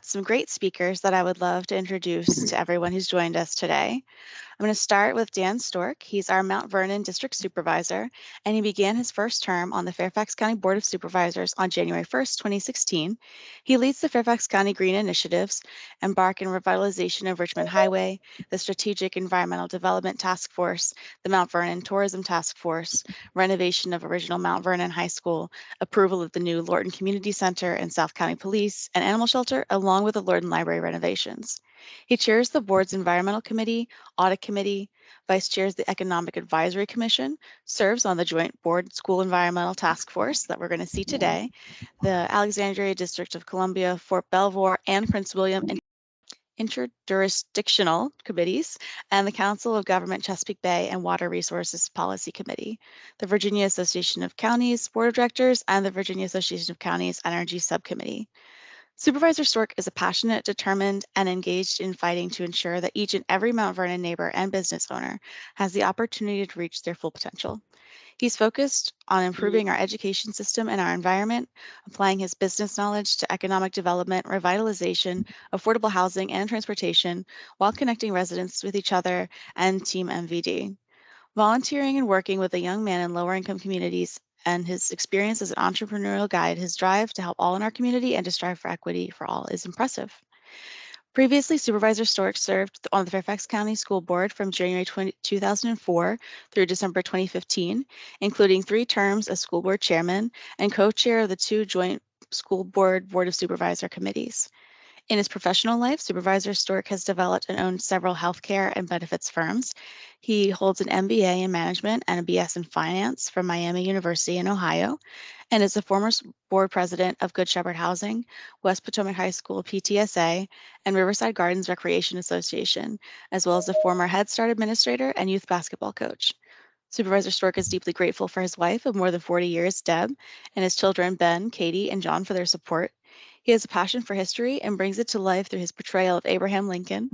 some great speakers that I would love to introduce to everyone who's joined us today. I'm going to start with Dan Storck. He's our Mount Vernon District Supervisor, and he began his first term on the Fairfax County Board of Supervisors on January 1st, 2016. He leads the Fairfax County Green Initiatives, Embark and Revitalization of Richmond Highway, the Strategic Environmental Development Task Force, the Mount Vernon Tourism Task Force, renovation of original Mount Vernon High School, approval of the new Lorton Community Center and South County Police and Animal Shelter, along with the Lorton Library renovations. He chairs the board's Environmental Committee, Audit Committee, vice chairs the Economic Advisory Commission, serves on the Joint Board School Environmental Task Force that we're going to see today, the Alexandria District of Columbia, Fort Belvoir, and Prince William Interjurisdictional Committees, and the Council of Government Chesapeake Bay and Water Resources Policy Committee, the Virginia Association of Counties Board of Directors, and the Virginia Association of Counties Energy Subcommittee. Supervisor Storck is a passionate, determined, and engaged in fighting to ensure that each and every Mount Vernon neighbor and business owner has the opportunity to reach their full potential. He's focused on improving our education system and our environment, applying his business knowledge to economic development, revitalization, affordable housing, and transportation, while connecting residents with each other and Team MVD. Volunteering and working with a young man in lower-income communities and his experience as an entrepreneurial guide, his drive to help all in our community and to strive for equity for all is impressive. Previously, Supervisor Storck served on the Fairfax County School Board from January 2004 through December 2015, including 3 terms as school board chairman and co-chair of the 2 joint school board Board of Supervisor committees. In his professional life, Supervisor Storck has developed and owned several healthcare and benefits firms. He holds an MBA in management and a BS in finance from Miami University in Ohio, and is a former board president of Good Shepherd Housing, West Potomac High School PTSA, and Riverside Gardens Recreation Association, as well as a former Head Start administrator and youth basketball coach. Supervisor Storck is deeply grateful for his wife of more than 40 years, Deb, and his children, Ben, Katie, and John, for their support. He has a passion for history and brings it to life through his portrayal of Abraham Lincoln.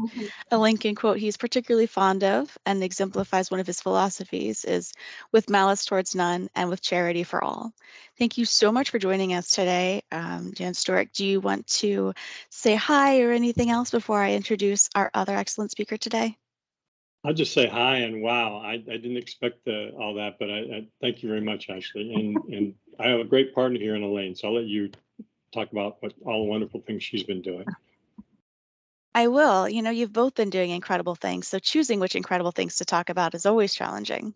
A Lincoln quote he's particularly fond of and exemplifies one of his philosophies is, with malice towards none and with charity for all. Thank you so much for joining us today. Dan Storck, do you want to say hi or anything else before I introduce our other excellent speaker today? I'll just say hi and wow. I didn't expect all that, but I thank you very much, Ashley. And I have a great partner here in Elaine, so I'll let you talk about all the wonderful things she's been doing. I will. You know, you've both been doing incredible things, so choosing which incredible things to talk about is always challenging.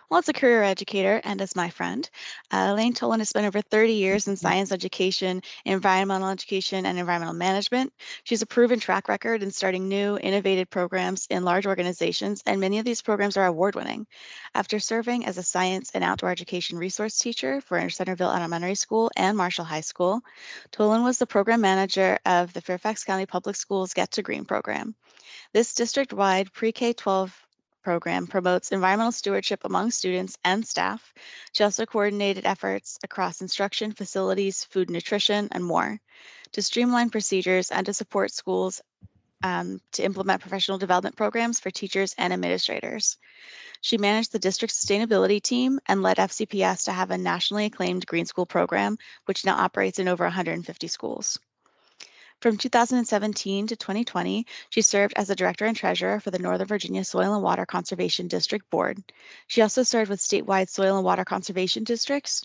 Well, as a career educator and as my friend, Elaine Tholen has spent over 30 years in science education, environmental education, and environmental management. She's a proven track record in starting new, innovative programs in large organizations, and many of these programs are award-winning. After serving as a science and outdoor education resource teacher for Centerville Elementary School and Marshall High School, Tholen was the program manager of the Fairfax County Public Schools Get to Green program. This district-wide pre-K-12 program promotes environmental stewardship among students and staff. She also coordinated efforts across instruction, facilities, food and nutrition, and more to streamline procedures and to support schools to implement professional development programs for teachers and administrators. She managed the district sustainability team and led FCPS to have a nationally acclaimed Green School program, which now operates in over 150 schools. From 2017 to 2020, she served as the Director and Treasurer for the Northern Virginia Soil and Water Conservation District Board. She also served with statewide soil and water conservation districts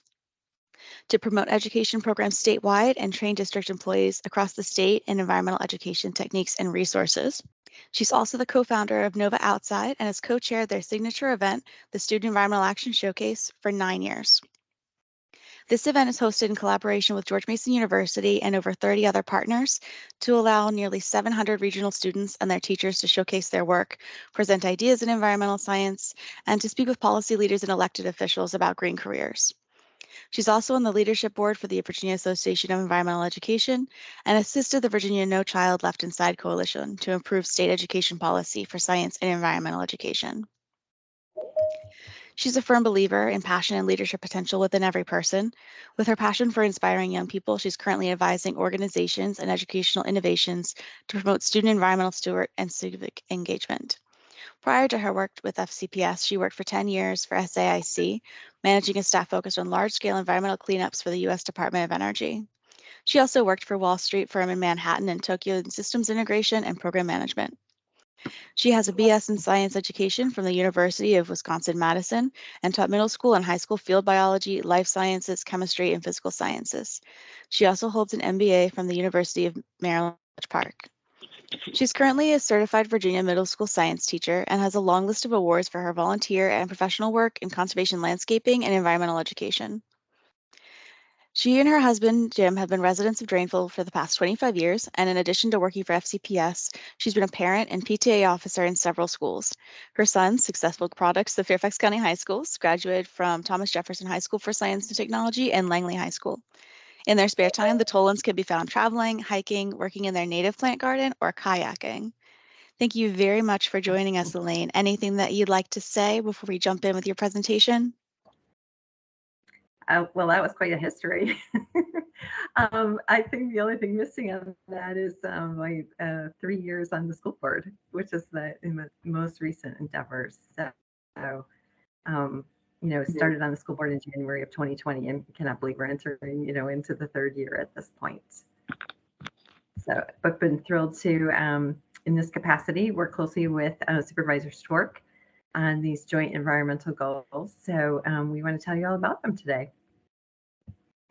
to promote education programs statewide and train district employees across the state in environmental education techniques and resources. She's also the co-founder of Nova Outside and has co-chaired their signature event, the Student Environmental Action Showcase, for 9 years. This event is hosted in collaboration with George Mason University and over 30 other partners to allow nearly 700 regional students and their teachers to showcase their work, present ideas in environmental science, and to speak with policy leaders and elected officials about green careers. She's also on the leadership board for the Virginia Association of Environmental Education and assisted the Virginia No Child Left Inside Coalition to improve state education policy for science and environmental education. She's a firm believer in passion and leadership potential within every person. With her passion for inspiring young people, she's currently advising organizations and educational innovations to promote student environmental steward and civic engagement. Prior to her work with FCPS, she worked for 10 years for SAIC, managing a staff focused on large-scale environmental cleanups for the U.S. Department of Energy. She also worked for Wall Street firm in Manhattan and Tokyo in systems integration and program management. She has a BS in science education from the University of Wisconsin-Madison and taught middle school and high school field biology, life sciences, chemistry, and physical sciences. She also holds an MBA from the University of Maryland Park. She's currently a certified Virginia middle school science teacher and has a long list of awards for her volunteer and professional work in conservation landscaping and environmental education. She and her husband, Jim, have been residents of Dranesville for the past 25 years, and in addition to working for FCPS, she's been a parent and PTA officer in several schools. Her sons, successful products of Fairfax County High Schools, graduated from Thomas Jefferson High School for Science and Technology and Langley High School. In their spare time, the Tholens can be found traveling, hiking, working in their native plant garden, or kayaking. Thank you very much for joining us, Elaine. Anything that you'd like to say before we jump in with your presentation? Well, that was quite a history. I think the only thing missing on that is my 3 years on the school board, which is the most recent endeavors. So, started on the school board in January of 2020, and cannot believe we're entering, into the 3rd year at this point. So, but been thrilled to, in this capacity, work closely with Supervisor Storck on these joint environmental goals. So we want to tell you all about them today.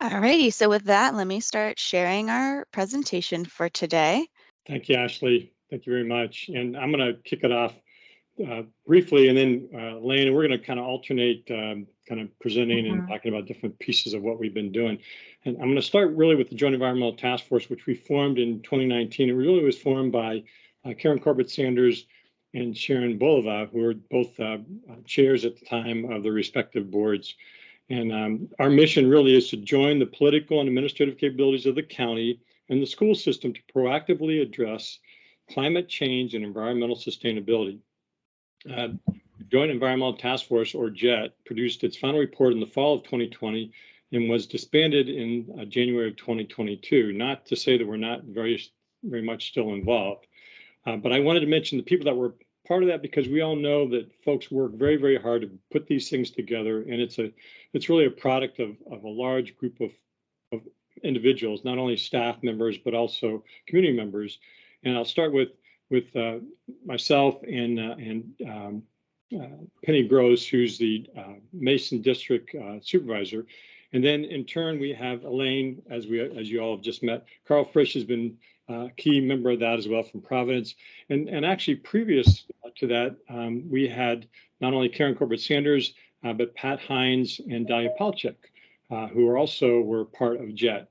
Alrighty, so with that, let me start sharing our presentation for today. Thank you, Ashley. Thank you very much. And I'm going to kick it off briefly, and then Elaine, and we're going to kind of alternate kind of presenting and talking about different pieces of what we've been doing. And I'm going to start really with the Joint Environmental Task Force, which we formed in 2019. It really was formed by Karen Corbett-Sanders and Sharon Bolova, who were both chairs at the time of the respective boards. And our mission really is to join the political and administrative capabilities of the county and the school system to proactively address climate change and environmental sustainability. Joint Environmental Task Force, or JET, produced its final report in the fall of 2020 and was disbanded in January of 2022. Not to say that we're not very much still involved, but I wanted to mention the people that were part of that, because we all know that folks work very, very hard to put these things together, and it's really a product of a large group of individuals, not only staff members but also community members. And I'll start with myself and Penny Gross, who's the Mason District Supervisor, and then in turn we have Elaine, as you all have just met. Karl Frisch has been a key member of that as well, from Providence, and actually previous to that we had not only Karen Corbett-Sanders but Pat Hines and Dahlia Palchik, who were part of JET.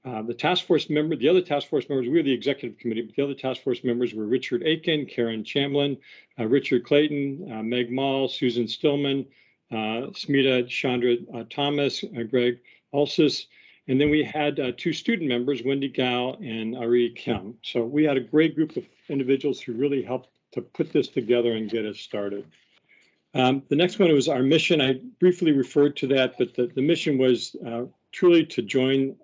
The task force member, the other task force members, we were the executive committee, but the other task force members were Richard Aiken, Karen Chamblin, Richard Clayton, Meg Mall, Susan Stillman, Smita Chandra Thomas, Greg Ulsis, and then we had 2 student members, Wendy Gao and Ari Kim. So we had a great group of individuals who really helped to put this together and get us started. The next one was our mission. I briefly referred to that, but the mission was truly to join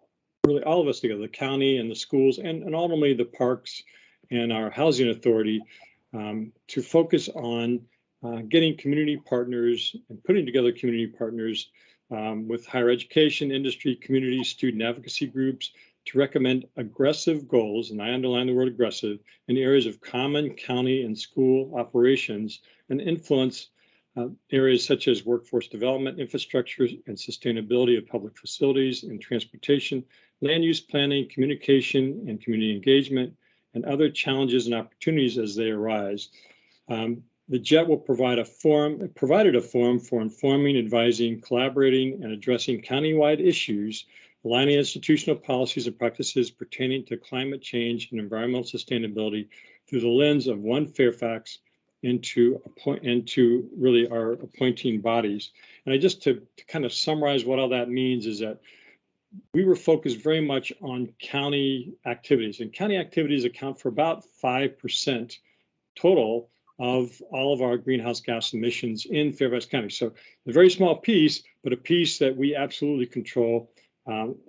really all of us together, the county and the schools, and ultimately the parks and our housing authority, to focus on getting community partners and putting together community partners with higher education, industry, community, student advocacy groups to recommend aggressive goals, and I underline the word aggressive, in areas of common county and school operations, and influence areas such as workforce development, infrastructure, and sustainability of public facilities and transportation, land use planning, communication, and community engagement, and other challenges and opportunities as they arise. The JET will provided a forum for informing, advising, collaborating, and addressing countywide issues, aligning institutional policies and practices pertaining to climate change and environmental sustainability through the lens of one Fairfax into really our appointing bodies. And just to kind of summarize what all that means is that we were focused very much on county activities, and county activities account for about 5% total of all of our greenhouse gas emissions in Fairfax County. So a very small piece, but a piece that we absolutely control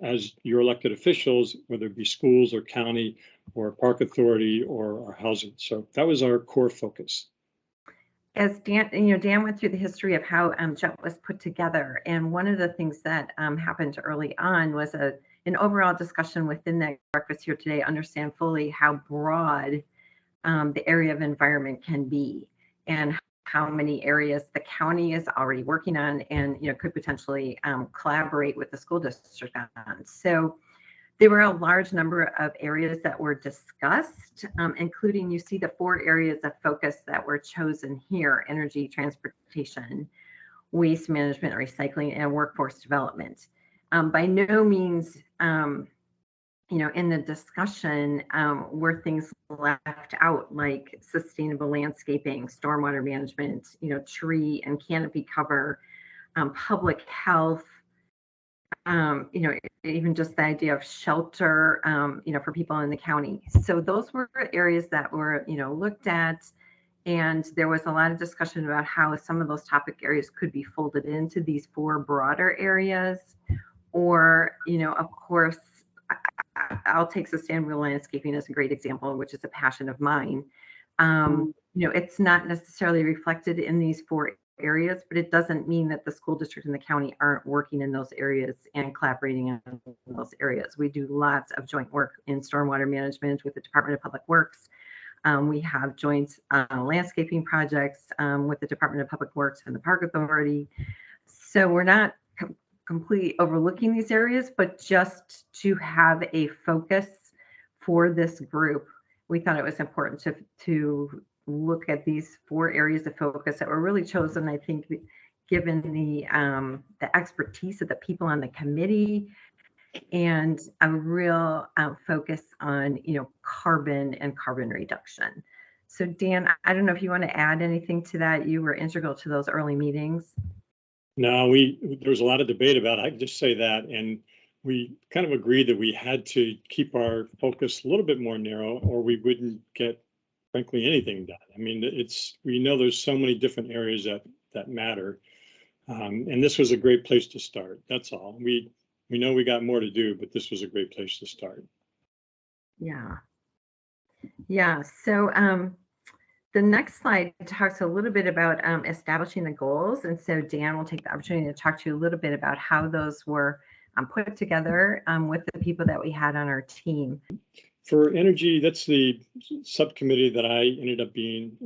as your elected officials, whether it be schools or county or park authority or our housing. So that was our core focus. As Dan went through the history of how JET was put together, and one of the things that happened early on was an overall discussion within that breakfast here today, understand fully how broad the area of environment can be, and how many areas the county is already working on, and could potentially collaborate with the school district on. So there were a large number of areas that were discussed, including, you see the 4 areas of focus that were chosen here: energy, transportation, waste management, recycling, and workforce development. By no means, in the discussion, were things left out, like sustainable landscaping, stormwater management, tree and canopy cover, public health, even just the idea of shelter, for people in the county. So those were areas that were, looked at, and there was a lot of discussion about how some of those topic areas could be folded into these 4 broader areas, or, of course, I'll take sustainable landscaping as a great example, which is a passion of mine. It's not necessarily reflected in these 4 areas, but it doesn't mean that the school district and the county aren't working in those areas and collaborating in those areas. We do lots of joint work in stormwater management with the Department of Public Works. We have joint landscaping projects with the Department of Public Works and the Park Authority. So we're not completely overlooking these areas, but just to have a focus for this group, we thought it was important to look at these 4 areas of focus that were really chosen, I think, given the expertise of the people on the committee, and a real focus on carbon and carbon reduction. So Dan, I don't know if you want to add anything to that. You were integral to those early meetings. No, there was a lot of debate about it. I can just say that, and we kind of agreed that we had to keep our focus a little bit more narrow, or we wouldn't get, frankly, anything done. I mean, we know there's so many different areas that matter, and this was a great place to start. That's all. We know we got more to do, but this was a great place to start. Yeah. So the next slide talks a little bit about establishing the goals. And so Dan will take the opportunity to talk to you a little bit about how those were put together with the people that we had on our team. For energy, that's the subcommittee that I ended up being.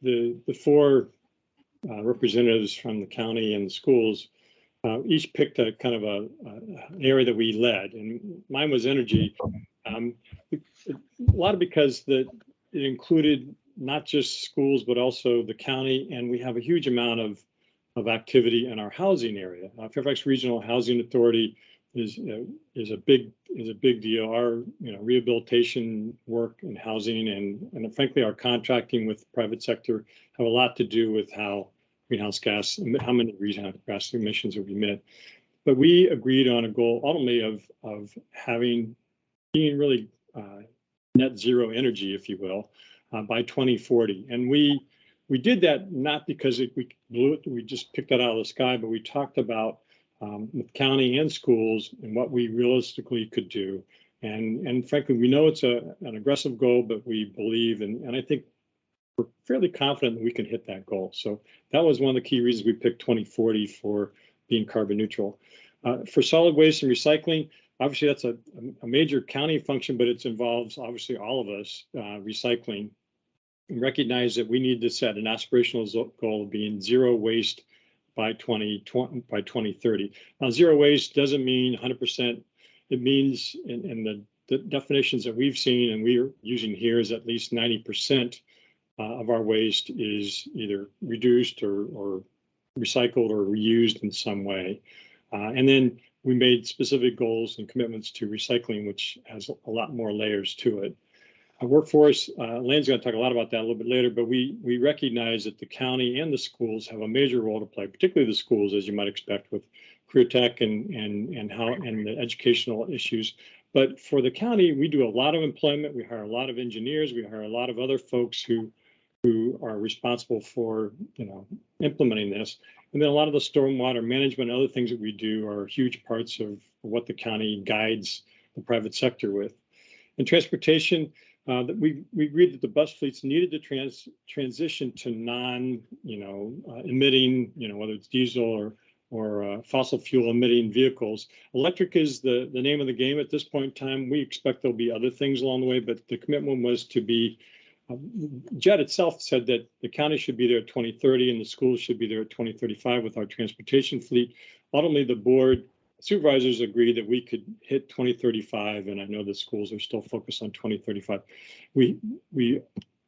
The 4 representatives from the county and the schools each picked a kind of an area that we led, and mine was energy. A lot of because it included not just schools, but also the county, and we have a huge amount of activity in our housing area. Fairfax Regional Housing Authority is a big deal. Our rehabilitation work in housing and frankly our contracting with the private sector have a lot to do with how many greenhouse gas emissions will be met. But we agreed on a goal ultimately of being really net zero energy, if you will, by 2040. And we did that not because we blew it, we just picked that out of the sky, but we talked about with county and schools and what we realistically could do. And frankly, we know it's an aggressive goal, but we believe, and I think we're fairly confident that we can hit that goal. So that was one of the key reasons we picked 2040 for being carbon neutral. For solid waste and recycling, obviously that's a major county function, but it involves obviously all of us recycling, and recognize that we need to set an aspirational goal of being zero waste by 2030. Now, zero waste doesn't mean 100%. It means in the definitions that we've seen and we're using here is at least 90% of our waste is either reduced or recycled or reused in some way. And then we made specific goals and commitments to recycling, which has a lot more layers to it. Our workforce, Elaine's going to talk a lot about that a little bit later, but we recognize that the county and the schools have a major role to play, particularly the schools, as you might expect, with career tech and the educational issues. But for the county, we do a lot of employment. We hire a lot of engineers. We hire a lot of other folks who are responsible for implementing this. And then a lot of the stormwater management and other things that we do are huge parts of what the county guides the private sector with. In transportation, we agreed that the bus fleets needed to transition to non-emitting, whether it's diesel fossil fuel emitting vehicles. Electric is the name of the game at this point in time. We expect there'll be other things along the way, but the commitment was to be, JET itself said that the county should be there at 2030 and the schools should be there at 2035 with our transportation fleet. Ultimately, the board supervisors agreed that we could hit 2035, and I know the schools are still focused on 2035. We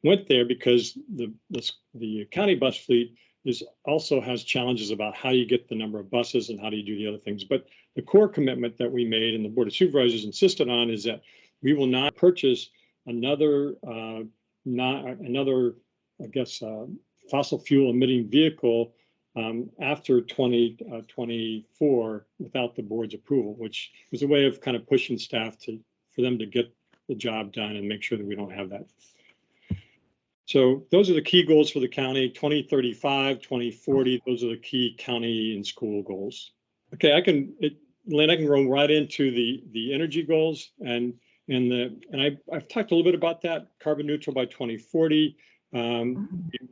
went there because the county bus fleet also has challenges about how you get the number of buses and how do you do the other things. But the core commitment that we made and the Board of Supervisors insisted on is that we will not purchase another, fossil fuel emitting vehicle after 2024 without the board's approval, which was a way of kind of pushing staff for them to get the job done and make sure that we don't have that. So those are the key goals for the county, 2035, 2040. Those are the key county and school goals. Okay, Elaine, I can roll right into the energy goals, and I've talked a little bit about that. Carbon neutral by 2040. We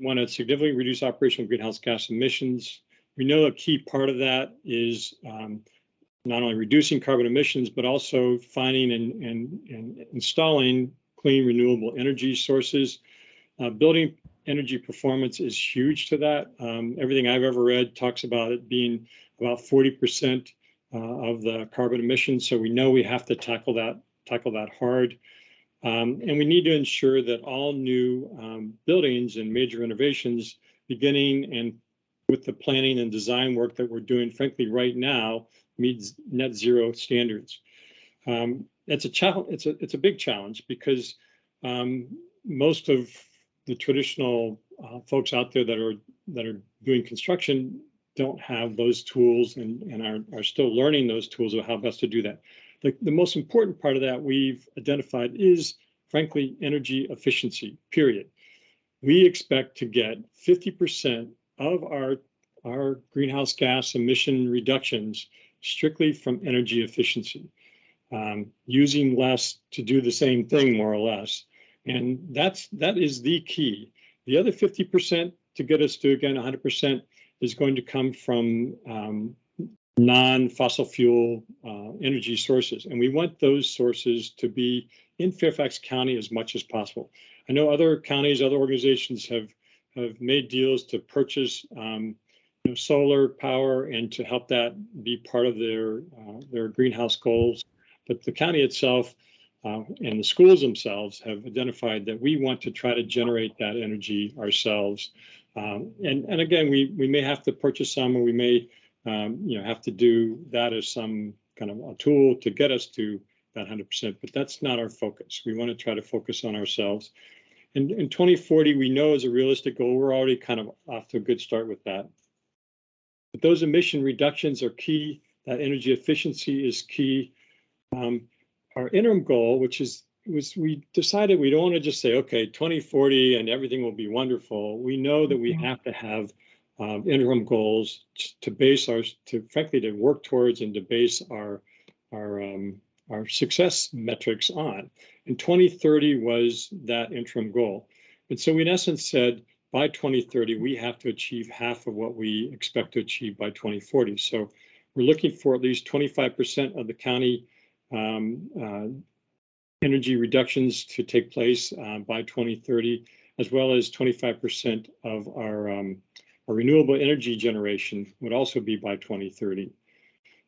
want to significantly reduce operational greenhouse gas emissions. We know a key part of that is not only reducing carbon emissions, but also finding and installing clean renewable energy sources. Building energy performance is huge to that. Everything I've ever read talks about it being about 40% of the carbon emissions. So we know we have to tackle that hard. And we need to ensure that all new buildings and major renovations, beginning and with the planning and design work that we're doing, frankly, right now, meets net zero standards. It's a challenge. It's a big challenge because most of the traditional folks out there that are doing construction don't have those tools and are still learning those tools of how best to do that. The most important part of that we've identified is, frankly, energy efficiency, period. We expect to get 50% of our greenhouse gas emission reductions strictly from energy efficiency, using less to do the same thing, more or less. And that is the key. The other 50% to get us to, again, 100% is going to come from non-fossil fuel energy sources. And we want those sources to be in Fairfax County as much as possible. I know other counties, other organizations have made deals to purchase solar power and to help that be part of their greenhouse goals. But the county itself and the schools themselves have identified that we want to try to generate that energy ourselves. And again, we may have to purchase some, or we may have to do that as some kind of a tool to get us to that 100%, but that's not our focus. We want to try to focus on ourselves. And in 2040, we know is a realistic goal. We're already kind of off to a good start with that. But those emission reductions are key. That energy efficiency is key. Our interim goal, we decided we don't want to just say, okay, 2040 and everything will be wonderful. We know that we have to have interim goals to work towards and to base our success metrics on. And 2030 was that interim goal. And so we, in essence, said by 2030, we have to achieve half of what we expect to achieve by 2040. So we're looking for at least 25% of the county energy reductions to take place by 2030, as well as 25% of our renewable energy generation would also be by 2030.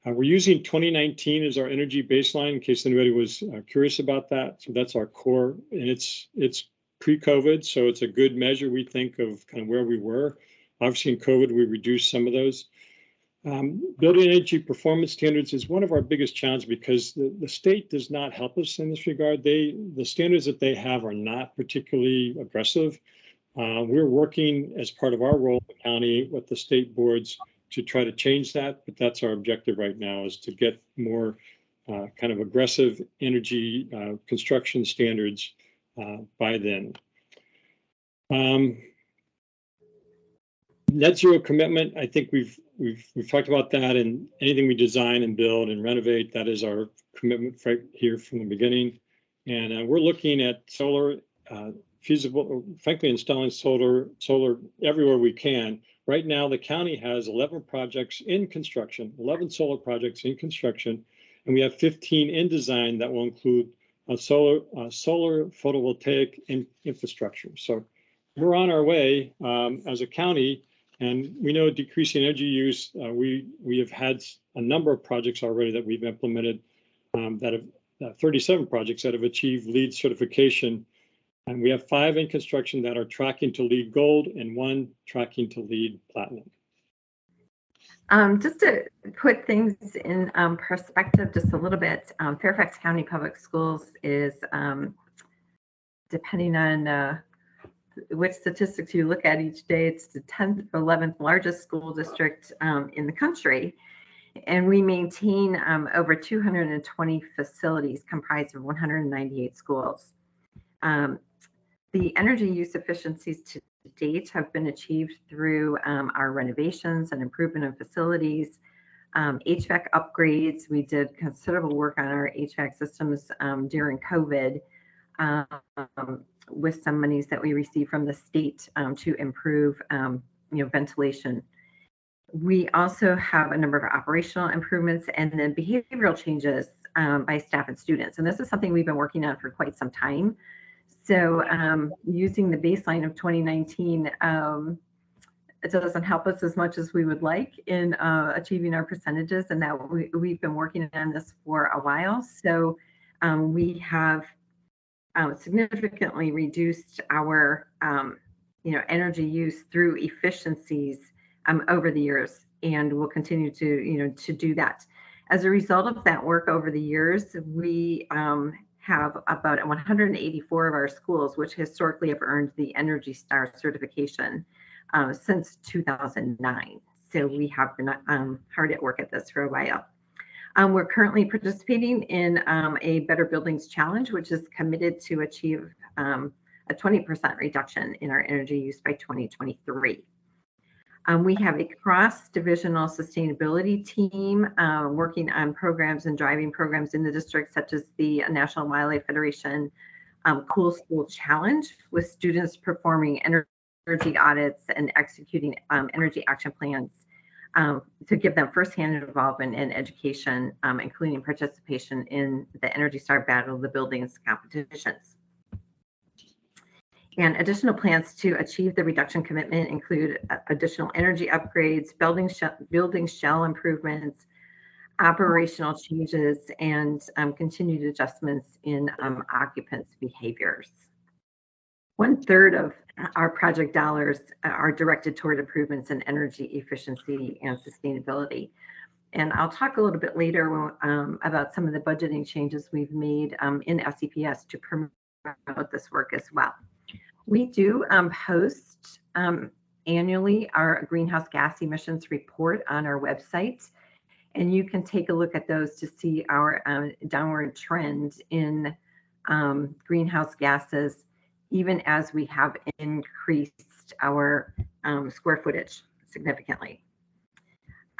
We're using 2019 as our energy baseline, in case anybody was curious about that. So that's our core, and it's pre-COVID, so it's a good measure, we think, of kind of where we were. Obviously, in COVID, we reduced some of those. Building energy performance standards is one of our biggest challenges because the state does not help us in this regard. The standards that they have are not particularly aggressive. We're working as part of our role in the county with the state boards to try to change that, but that's our objective right now, is to get more kind of aggressive energy construction standards by then. Net zero commitment, I think we've talked about that, and anything we design and build and renovate, that is our commitment right here from the beginning. And we're looking at solar, frankly, installing solar everywhere we can. right now the county has 11 projects in construction, 11 solar projects in construction, and we have 15 in design that will include a solar photovoltaic infrastructure. So we're on our way as a county, and we know decreasing energy use. We have had a number of projects already that we've implemented that have 37 projects that have achieved LEED certification. And we have 5 in construction that are tracking to LEED Gold and 1 tracking to LEED Platinum. Just to put things in perspective just a little bit, Fairfax County Public Schools is, depending on which statistics you look at each day, it's the 10th or 11th largest school district in the country. And we maintain over 220 facilities comprised of 198 schools. The energy use efficiencies to date have been achieved through our renovations and improvement of facilities, HVAC upgrades. We did considerable work on our HVAC systems during COVID with some monies that we received from the state to improve ventilation. We also have a number of operational improvements and then behavioral changes by staff and students. And this is something we've been working on for quite some time. So using the baseline of 2019, it doesn't help us as much as we would like in achieving our percentages, and that we've been working on this for a while. So we have significantly reduced our energy use through efficiencies over the years, and we'll continue to do that. As a result of that work over the years, we have about 184 of our schools which historically have earned the Energy Star certification since 2009. So we have been hard at work at this for a while. We're currently participating in a Better Buildings Challenge, which is committed to achieve a 20% reduction in our energy use by 2023. We have a cross-divisional sustainability team working on programs and driving programs in the district, such as the National Wildlife Federation Cool School Challenge, with students performing energy audits and executing energy action plans to give them firsthand involvement in education, including participation in the Energy Star Battle of the Buildings competitions. And additional plans to achieve the reduction commitment include additional energy upgrades, building shell improvements, operational changes, and continued adjustments in occupants' behaviors. 1/3 of our project dollars are directed toward improvements in energy efficiency and sustainability. And I'll talk a little bit later about some of the budgeting changes we've made in SEPS to promote this work as well. We do post annually our greenhouse gas emissions report on our website, and you can take a look at those to see our downward trend in greenhouse gases, even as we have increased our square footage significantly.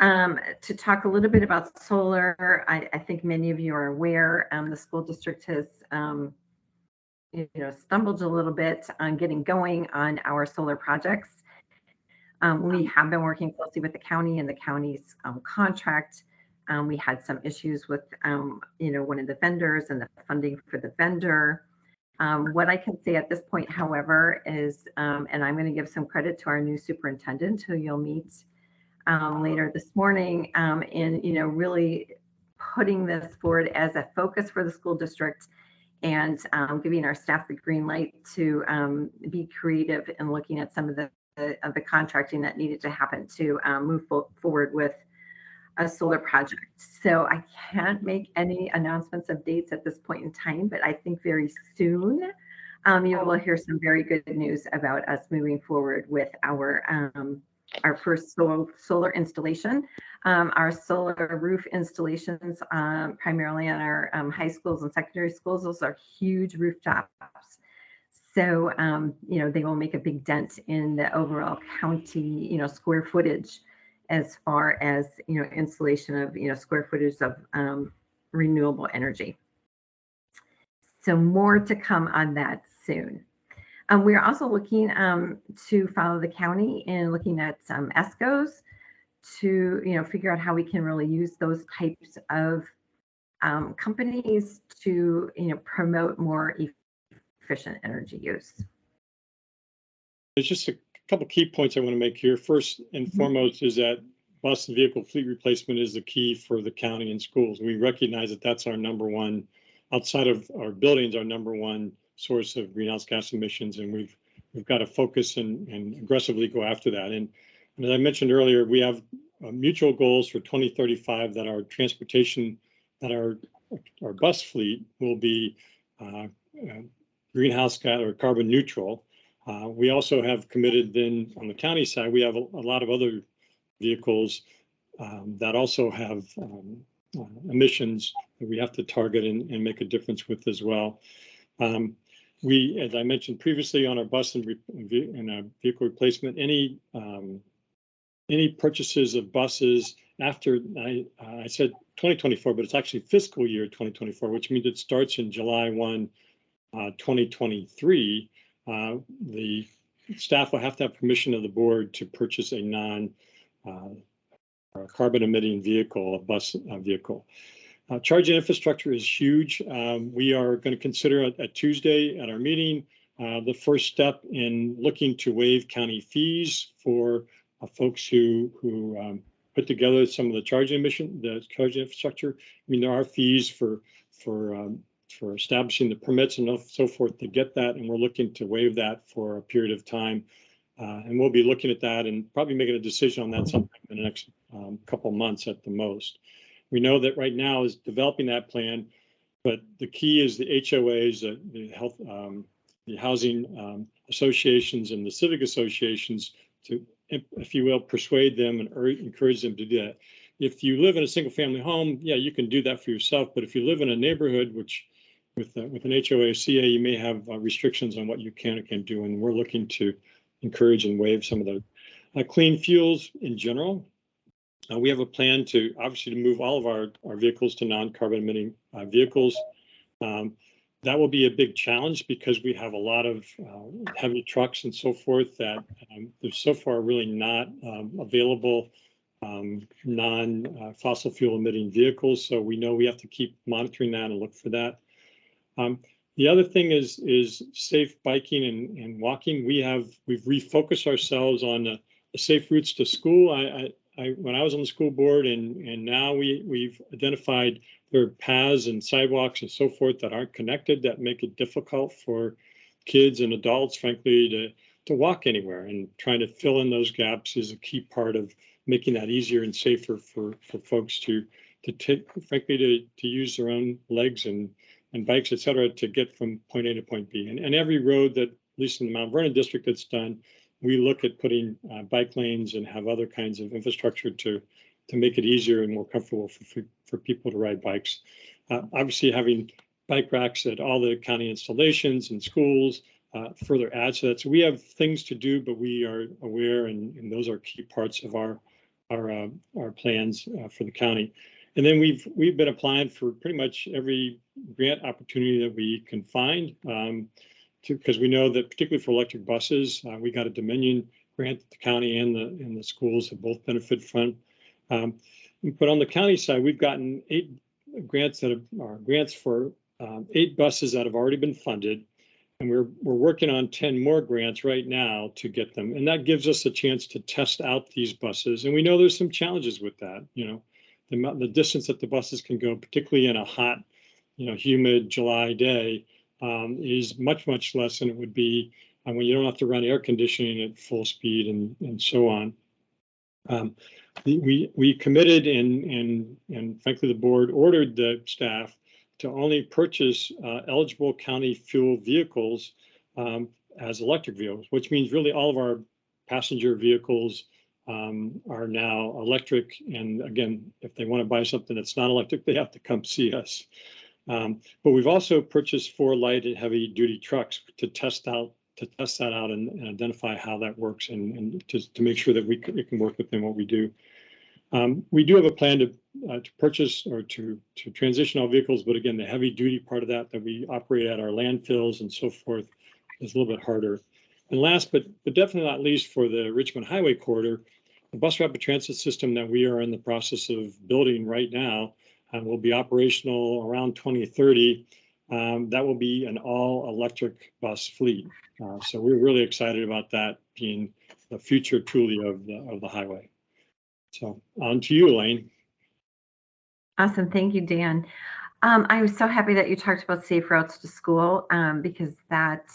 To talk a little bit about solar, I think many of you are aware the school district has stumbled a little bit on getting going on our solar projects. We have been working closely with the county and the county's contract. We had some issues with one of the vendors and the funding for the vendor. What I can say at this point, however, is, and I'm going to give some credit to our new superintendent, who you'll meet later this morning, in really putting this forward as a focus for the school district, and giving our staff the green light to be creative in looking at some of the contracting that needed to happen to move forward with a solar project. So I can't make any announcements of dates at this point in time, but I think very soon you will hear some very good news about us moving forward with our first solar installation. Our solar roof installations, primarily on our high schools and secondary schools, those are huge rooftops. So, they will make a big dent in the overall county, square footage, as far as, installation of, square footage of renewable energy. So more to come on that soon. We're also looking to follow the county in looking at some ESCOs to, figure out how we can really use those types of companies to, promote more efficient energy use. There's just a couple key points I want to make here. First and foremost is that bus and vehicle fleet replacement is the key for the county and schools. We recognize that that's our number one, outside of our buildings, our number one source of greenhouse gas emissions, and we've got to focus and aggressively go after that. And as I mentioned earlier, we have mutual goals for 2035 that our transportation, that our bus fleet will be greenhouse gas or carbon neutral. We also have committed then on the county side, we have a lot of other vehicles that also have emissions that we have to target and make a difference with as well. We, as I mentioned previously, on our bus and vehicle replacement, any purchases of buses after, I said 2024, but it's actually fiscal year 2024, which means it starts in July 1, 2023. The staff will have to have permission of the board to purchase a non-carbon emitting vehicle, a bus vehicle. Charging infrastructure is huge. We are going to consider at Tuesday at our meeting the first step in looking to waive county fees for folks who put together some of the charging infrastructure. I mean, there are fees for establishing the permits and so forth to get that, and we're looking to waive that for a period of time. And we'll be looking at that and probably making a decision on that sometime in the next couple months at the most. We know that right now is developing that plan, but the key is the HOAs, the health, the housing associations and the civic associations to, if you will, persuade them and encourage them to do that. If you live in a single family home, yeah, you can do that for yourself. But if you live in a neighborhood, which with an HOA or CA, you may have restrictions on what you can and can't do. And we're looking to encourage and waive some of the clean fuels in general. We have a plan to obviously to move all of our vehicles to non-carbon emitting vehicles. That will be a big challenge because we have a lot of heavy trucks and so forth that there's so far really not available non-fossil fuel emitting vehicles. So we know we have to keep monitoring that and look for that. The other thing is safe biking and walking. We've refocused ourselves on the safe routes to school. When I was on the school board and now we've identified there are paths and sidewalks and so forth that aren't connected that make it difficult for kids and adults, frankly, to walk anywhere, and trying to fill in those gaps is a key part of making that easier and safer for folks to take, frankly, to use their own legs and bikes, et cetera, to get from point A to point B. And every road that, at least in the Mount Vernon district, that's done, we look at putting bike lanes and have other kinds of infrastructure to make it easier and more comfortable for people to ride bikes. Obviously, having bike racks at all the county installations and schools further adds to that. So we have things to do, but we are aware, and those are key parts of our plans for the county. And then we've been applying for pretty much every grant opportunity that we can find. Because we know that particularly for electric buses, we got a Dominion grant that the county and the schools have both benefited from. But on the county side, we've gotten 8 grants that are grants for 8 buses that have already been funded, and we're working on 10 more grants right now to get them. And that gives us a chance to test out these buses. And we know there's some challenges with that. The distance that the buses can go, particularly in a hot, humid July day, is much less than it would be when you don't have to run air conditioning at full speed and so on. We committed and frankly the board ordered the staff to only purchase eligible county fuel vehicles as electric vehicles, which means really all of our passenger vehicles are now electric. And again, if they want to buy something that's not electric, they have to come see us. But we've also purchased 4 light and heavy duty trucks to test that out and identify how that works and to make sure that it can work within what we do. We do have a plan to purchase or to transition all vehicles, but again, the heavy duty part of that we operate at our landfills and so forth, is a little bit harder. And last, but definitely not least, for the Richmond Highway Corridor, the bus rapid transit system that we are in the process of building right now will be operational around 2030. That will be an all-electric bus fleet. So we're really excited about that being the future truly of the highway. So on to you, Elaine. Awesome. Thank you, Dan. I was so happy that you talked about safe routes to school because that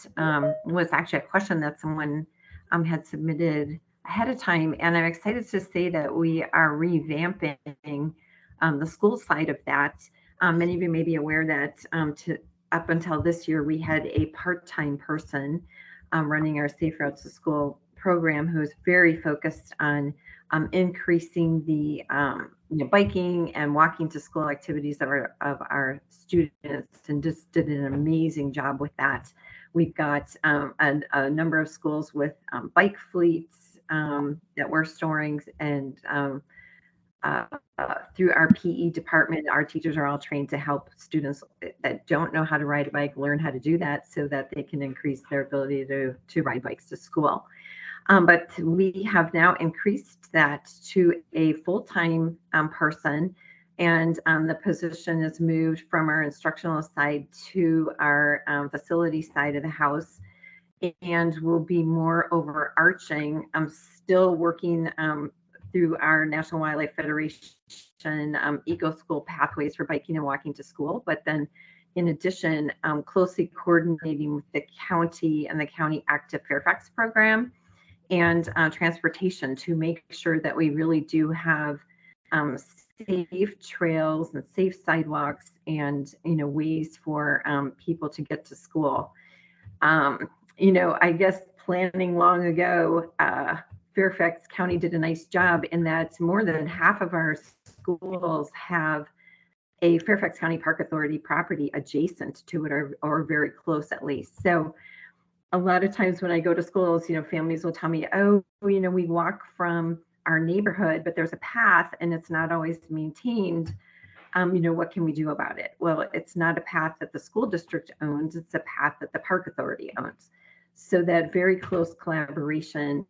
was actually a question that someone had submitted ahead of time. And I'm excited to say that we are revamping the school side of that. Many of you may be aware that up until this year, we had a part-time person running our Safe Routes to School program who is very focused on increasing the biking and walking to school activities of our students, and just did an amazing job with that. We've got a number of schools with bike fleets that we're storing, and through our PE department, our teachers are all trained to help students that don't know how to ride a bike learn how to do that so that they can increase their ability to ride bikes to school. But we have now increased that to a full-time person, and the position is moved from our instructional side to our facility side of the house, and will be more overarching. I'm still working through our National Wildlife Federation Eco School pathways for biking and walking to school, but then in addition, closely coordinating with the county and the County Active Fairfax program and transportation to make sure that we really do have safe trails and safe sidewalks and ways for people to get to school. I guess planning long ago, Fairfax County did a nice job in that more than half of our schools have a Fairfax County Park Authority property adjacent to it, or very close at least. So a lot of times when I go to schools, families will tell me, oh, we walk from our neighborhood, but there's a path and it's not always maintained. What can we do about it? Well, it's not a path that the school district owns, it's a path that the Park Authority owns. So that very close collaboration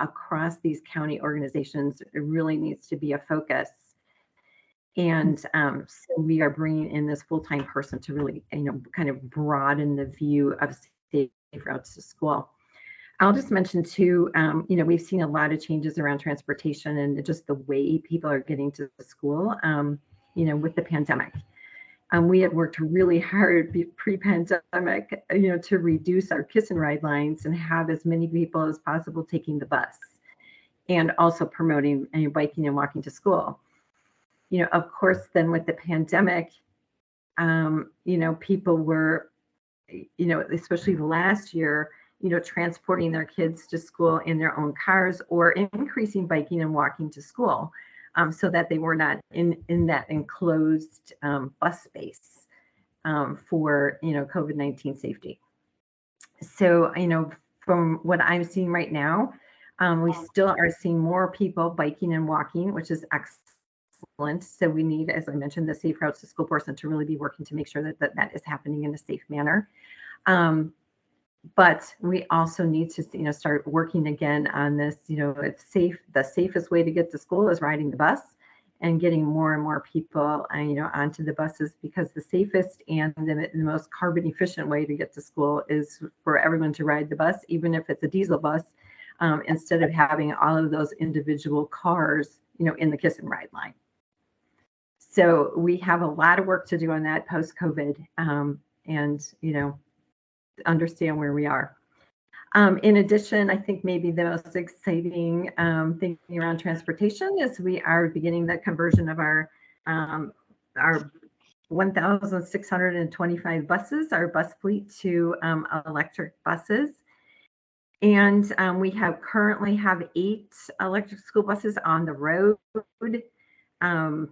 across these county organizations really needs to be a focus. And so we are bringing in this full-time person to really, kind of broaden the view of safe routes to school. I'll just mention too, we've seen a lot of changes around transportation and just the way people are getting to school, with the pandemic. We had worked really hard pre-pandemic, to reduce our kiss and ride lines and have as many people as possible taking the bus, and also promoting biking and walking to school. Of course, then with the pandemic, people were, especially last year, transporting their kids to school in their own cars or increasing biking and walking to school, so that they were not in that enclosed bus space for, COVID-19 safety. So, from what I'm seeing right now, we still are seeing more people biking and walking, which is excellent. So we need, as I mentioned, the Safe Routes to School person to really be working to make sure that is happening in a safe manner. But we also need to, start working again on this. It's safe. The safest way to get to school is riding the bus, and getting more and more people, onto the buses, because the safest and the most carbon efficient way to get to school is for everyone to ride the bus, even if it's a diesel bus, instead of having all of those individual cars, in the kiss and ride line. So we have a lot of work to do on that post-COVID, and, understand where we are. In addition, I think maybe the most exciting thing around transportation is we are beginning the conversion of our 1,625 buses, our bus fleet, to electric buses. And we currently have 8 electric school buses on the road. And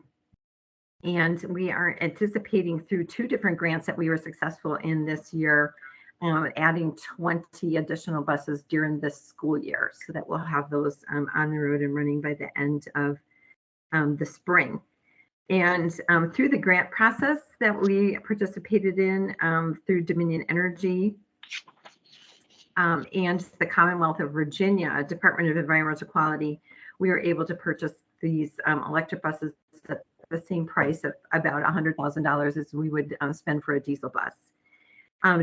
we are anticipating through 2 different grants that we were successful in this year, adding 20 additional buses during this school year, so that we'll have those on the road and running by the end of the spring. And through the grant process that we participated in through Dominion Energy, and the Commonwealth of Virginia Department of Environmental Quality, we were able to purchase these electric buses at the same price of about $100,000 as we would spend for a diesel bus.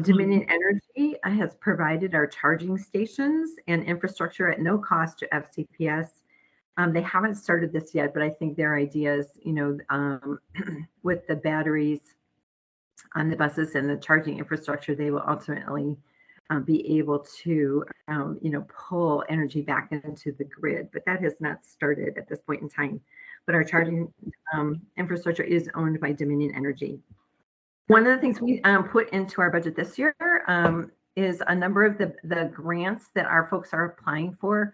Dominion Energy has provided our charging stations and infrastructure at no cost to FCPS. They haven't started this yet, but I think their ideas, with the batteries on the buses and the charging infrastructure, they will ultimately be able to, pull energy back into the grid. But that has not started at this point in time. But our charging infrastructure is owned by Dominion Energy. One of the things we put into our budget this year is a number of the grants that our folks are applying for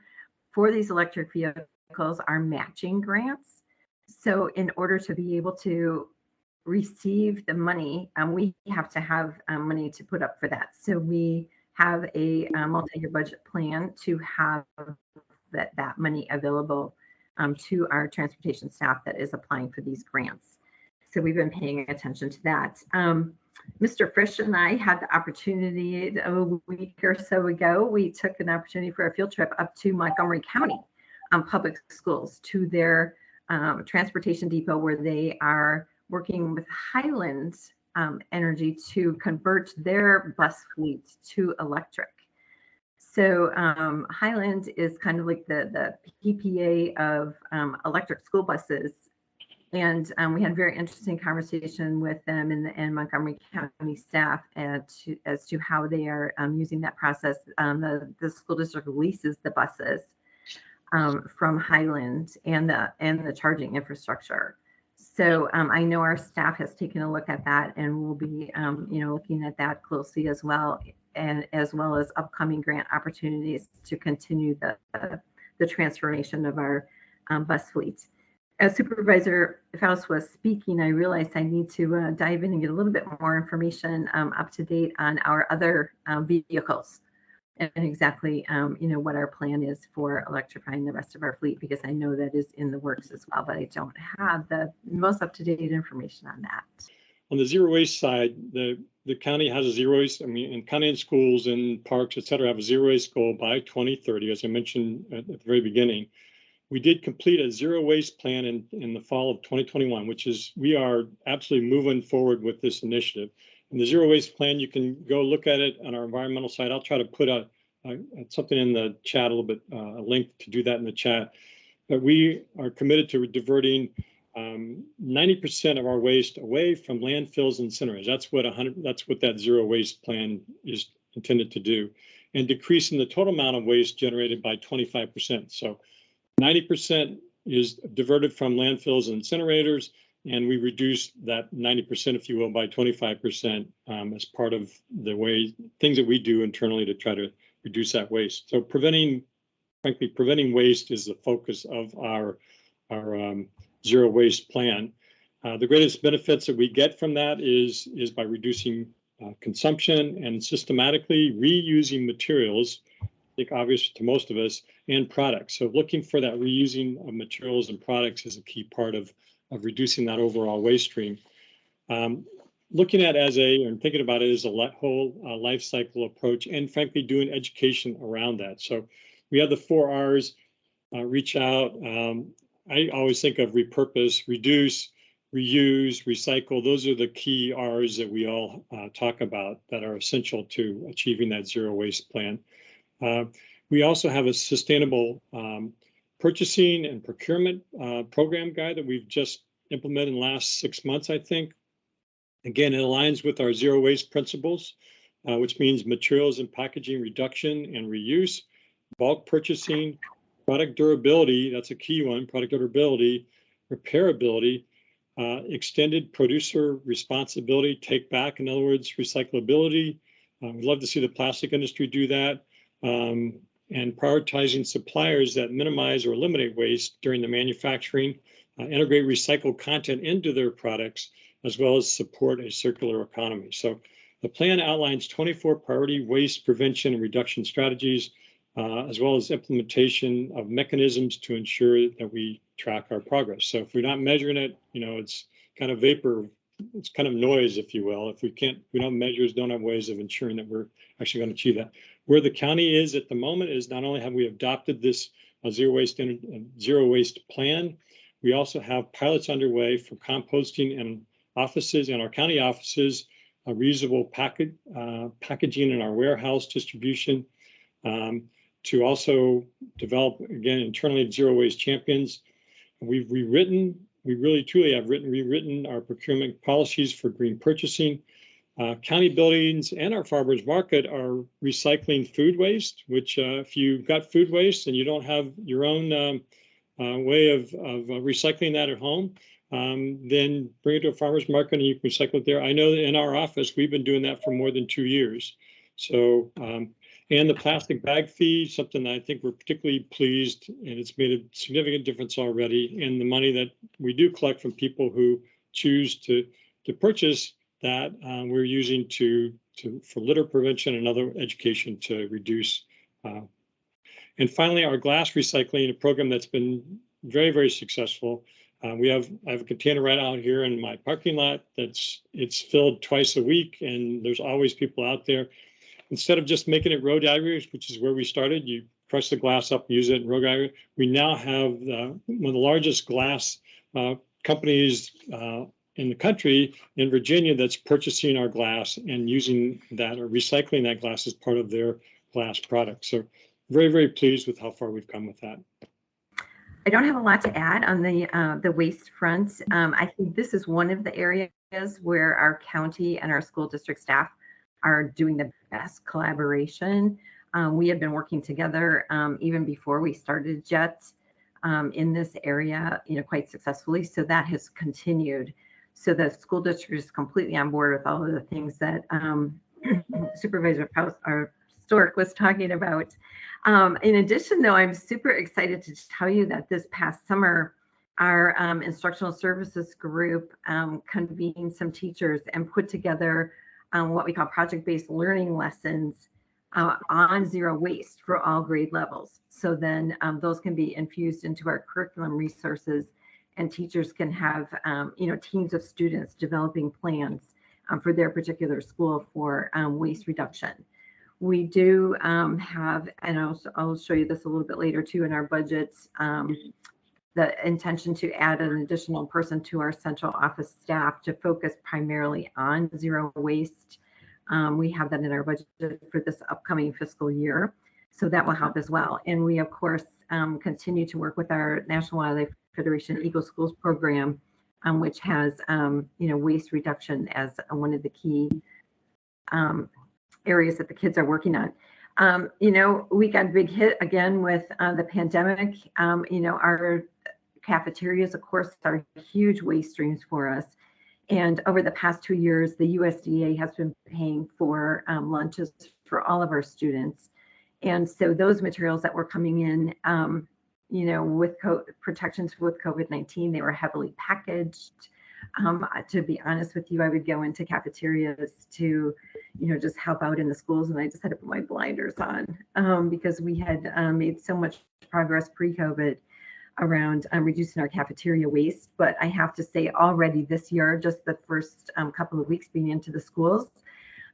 these electric vehicles are matching grants. So in order to be able to receive the money, we have to have money to put up for that. So we have a multi-year budget plan to have that money available to our transportation staff that is applying for these grants. So we've been paying attention to that. Mr. Frisch and I had the opportunity a week or so ago. We took an opportunity for a field trip up to Montgomery County public schools to their transportation depot, where they are working with Highland Energy to convert their bus fleet to electric. So Highland is kind of like the PPA of electric school buses. And we had a very interesting conversation with them and Montgomery County staff as to how they are using that process. The school district leases the buses from Highland and the charging infrastructure. So I know our staff has taken a look at that, and we'll be looking at that closely as well, and as well as upcoming grant opportunities to continue the transformation of our bus fleet. As Supervisor Faust was speaking, I realized I need to dive in and get a little bit more information up to date on our other vehicles and exactly, what our plan is for electrifying the rest of our fleet, because I know that is in the works as well, but I don't have the most up-to-date information on that. On the zero waste side, the county has a zero waste, and county and schools and parks, et cetera, have a zero waste goal by 2030, as I mentioned at the very beginning. We did complete a zero waste plan in the fall of 2021, which is, we are absolutely moving forward with this initiative. And the zero waste plan, you can go look at it on our environmental site. I'll try to put something in the chat, a little bit, a link to do that in the chat. But we are committed to diverting 90% of our waste away from landfills and incinerators. That's what that zero waste plan is intended to do, and decreasing the total amount of waste generated by 25%. So 90% is diverted from landfills and incinerators, and we reduce that 90%, if you will, by 25% as part of the things that we do internally to try to reduce that waste. So preventing waste is the focus of our zero waste plan. The greatest benefits that we get from that is by reducing consumption and systematically reusing materials, I think obvious to most of us, and products. So looking for that reusing of materials and products is a key part of reducing that overall waste stream. Looking at and thinking about it as a whole life cycle approach, and frankly doing education around that. So we have the 4 R's, reach out. I always think of repurpose, reduce, reuse, recycle. Those are the key R's that we all talk about that are essential to achieving that zero waste plan. We also have a sustainable purchasing and procurement program guide that we've just implemented in the last 6 months, I think. Again, it aligns with our zero waste principles, which means materials and packaging reduction and reuse, bulk purchasing, product durability, that's a key one, product durability, repairability, extended producer responsibility, take back, in other words, recyclability. We'd love to see the plastic industry do that. And prioritizing suppliers that minimize or eliminate waste during the manufacturing, integrate recycled content into their products, as well as support a circular economy. So the plan outlines 24 priority waste prevention and reduction strategies, as well as implementation of mechanisms to ensure that we track our progress. So if we're not measuring it, it's kind of vapor it's kind of noise, if you will. If we don't have measures, don't have ways of ensuring that we're actually going to achieve that. Where the county is at the moment is not only have we adopted this zero waste plan, we also have pilots underway for composting in offices, in our county offices, reusable packaging in our warehouse distribution, to also develop, again, internally zero waste champions. We've rewritten, we really truly have rewritten our procurement policies for green purchasing. County buildings and our farmers market are recycling food waste, which if you've got food waste and you don't have your own way of recycling that at home, then bring it to a farmer's market and you can recycle it there. I know that in our office, we've been doing that for more than 2 years. So, and the plastic bag fee, something that I think we're particularly pleased, and it's made a significant difference already in the money that we do collect from people who choose to purchase that we're using for litter prevention and other education to reduce. And finally, our glass recycling, a program that's been very, very successful. I have a container right out here in my parking lot it's filled twice a week, and there's always people out there. Instead of just making it road aggregates, which is where we started, you crush the glass up, use it in road aggregate. We now have one of the largest glass companies in the country in Virginia that's purchasing our glass and using that or recycling that glass as part of their glass product. So very, very pleased with how far we've come with that. I don't have a lot to add on the waste front. I think this is one of the areas where our county and our school district staff are doing the best collaboration. We have been working together even before we started JET in this area, quite successfully. So that has continued. So the school district is completely on board with all of the things that Supervisor Storck was talking about. In addition, though, I'm super excited to tell you that this past summer, our instructional services group convened some teachers and put together what we call project-based learning lessons on zero waste for all grade levels. So then those can be infused into our curriculum resources, and teachers can have teams of students developing plans for their particular school for waste reduction. We do have, and I'll show you this a little bit later too in our budgets, the intention to add an additional person to our central office staff to focus primarily on zero waste. We have that in our budget for this upcoming fiscal year, so that will help as well. And we, of course, continue to work with our National Wildlife Federation Eagle Schools program, which has waste reduction as one of the key areas that the kids are working on. We got a big hit again with the pandemic. Our cafeterias, of course, are huge waste streams for us. And over the past 2 years, the USDA has been paying for lunches for all of our students. And so those materials that were coming in, with protections with COVID-19, they were heavily packaged. To be honest with you, I would go into cafeterias to, just help out in the schools, and I just had to put my blinders on because we had made so much progress pre-COVID around reducing our cafeteria waste. But I have to say already this year, just the first couple of weeks being into the schools,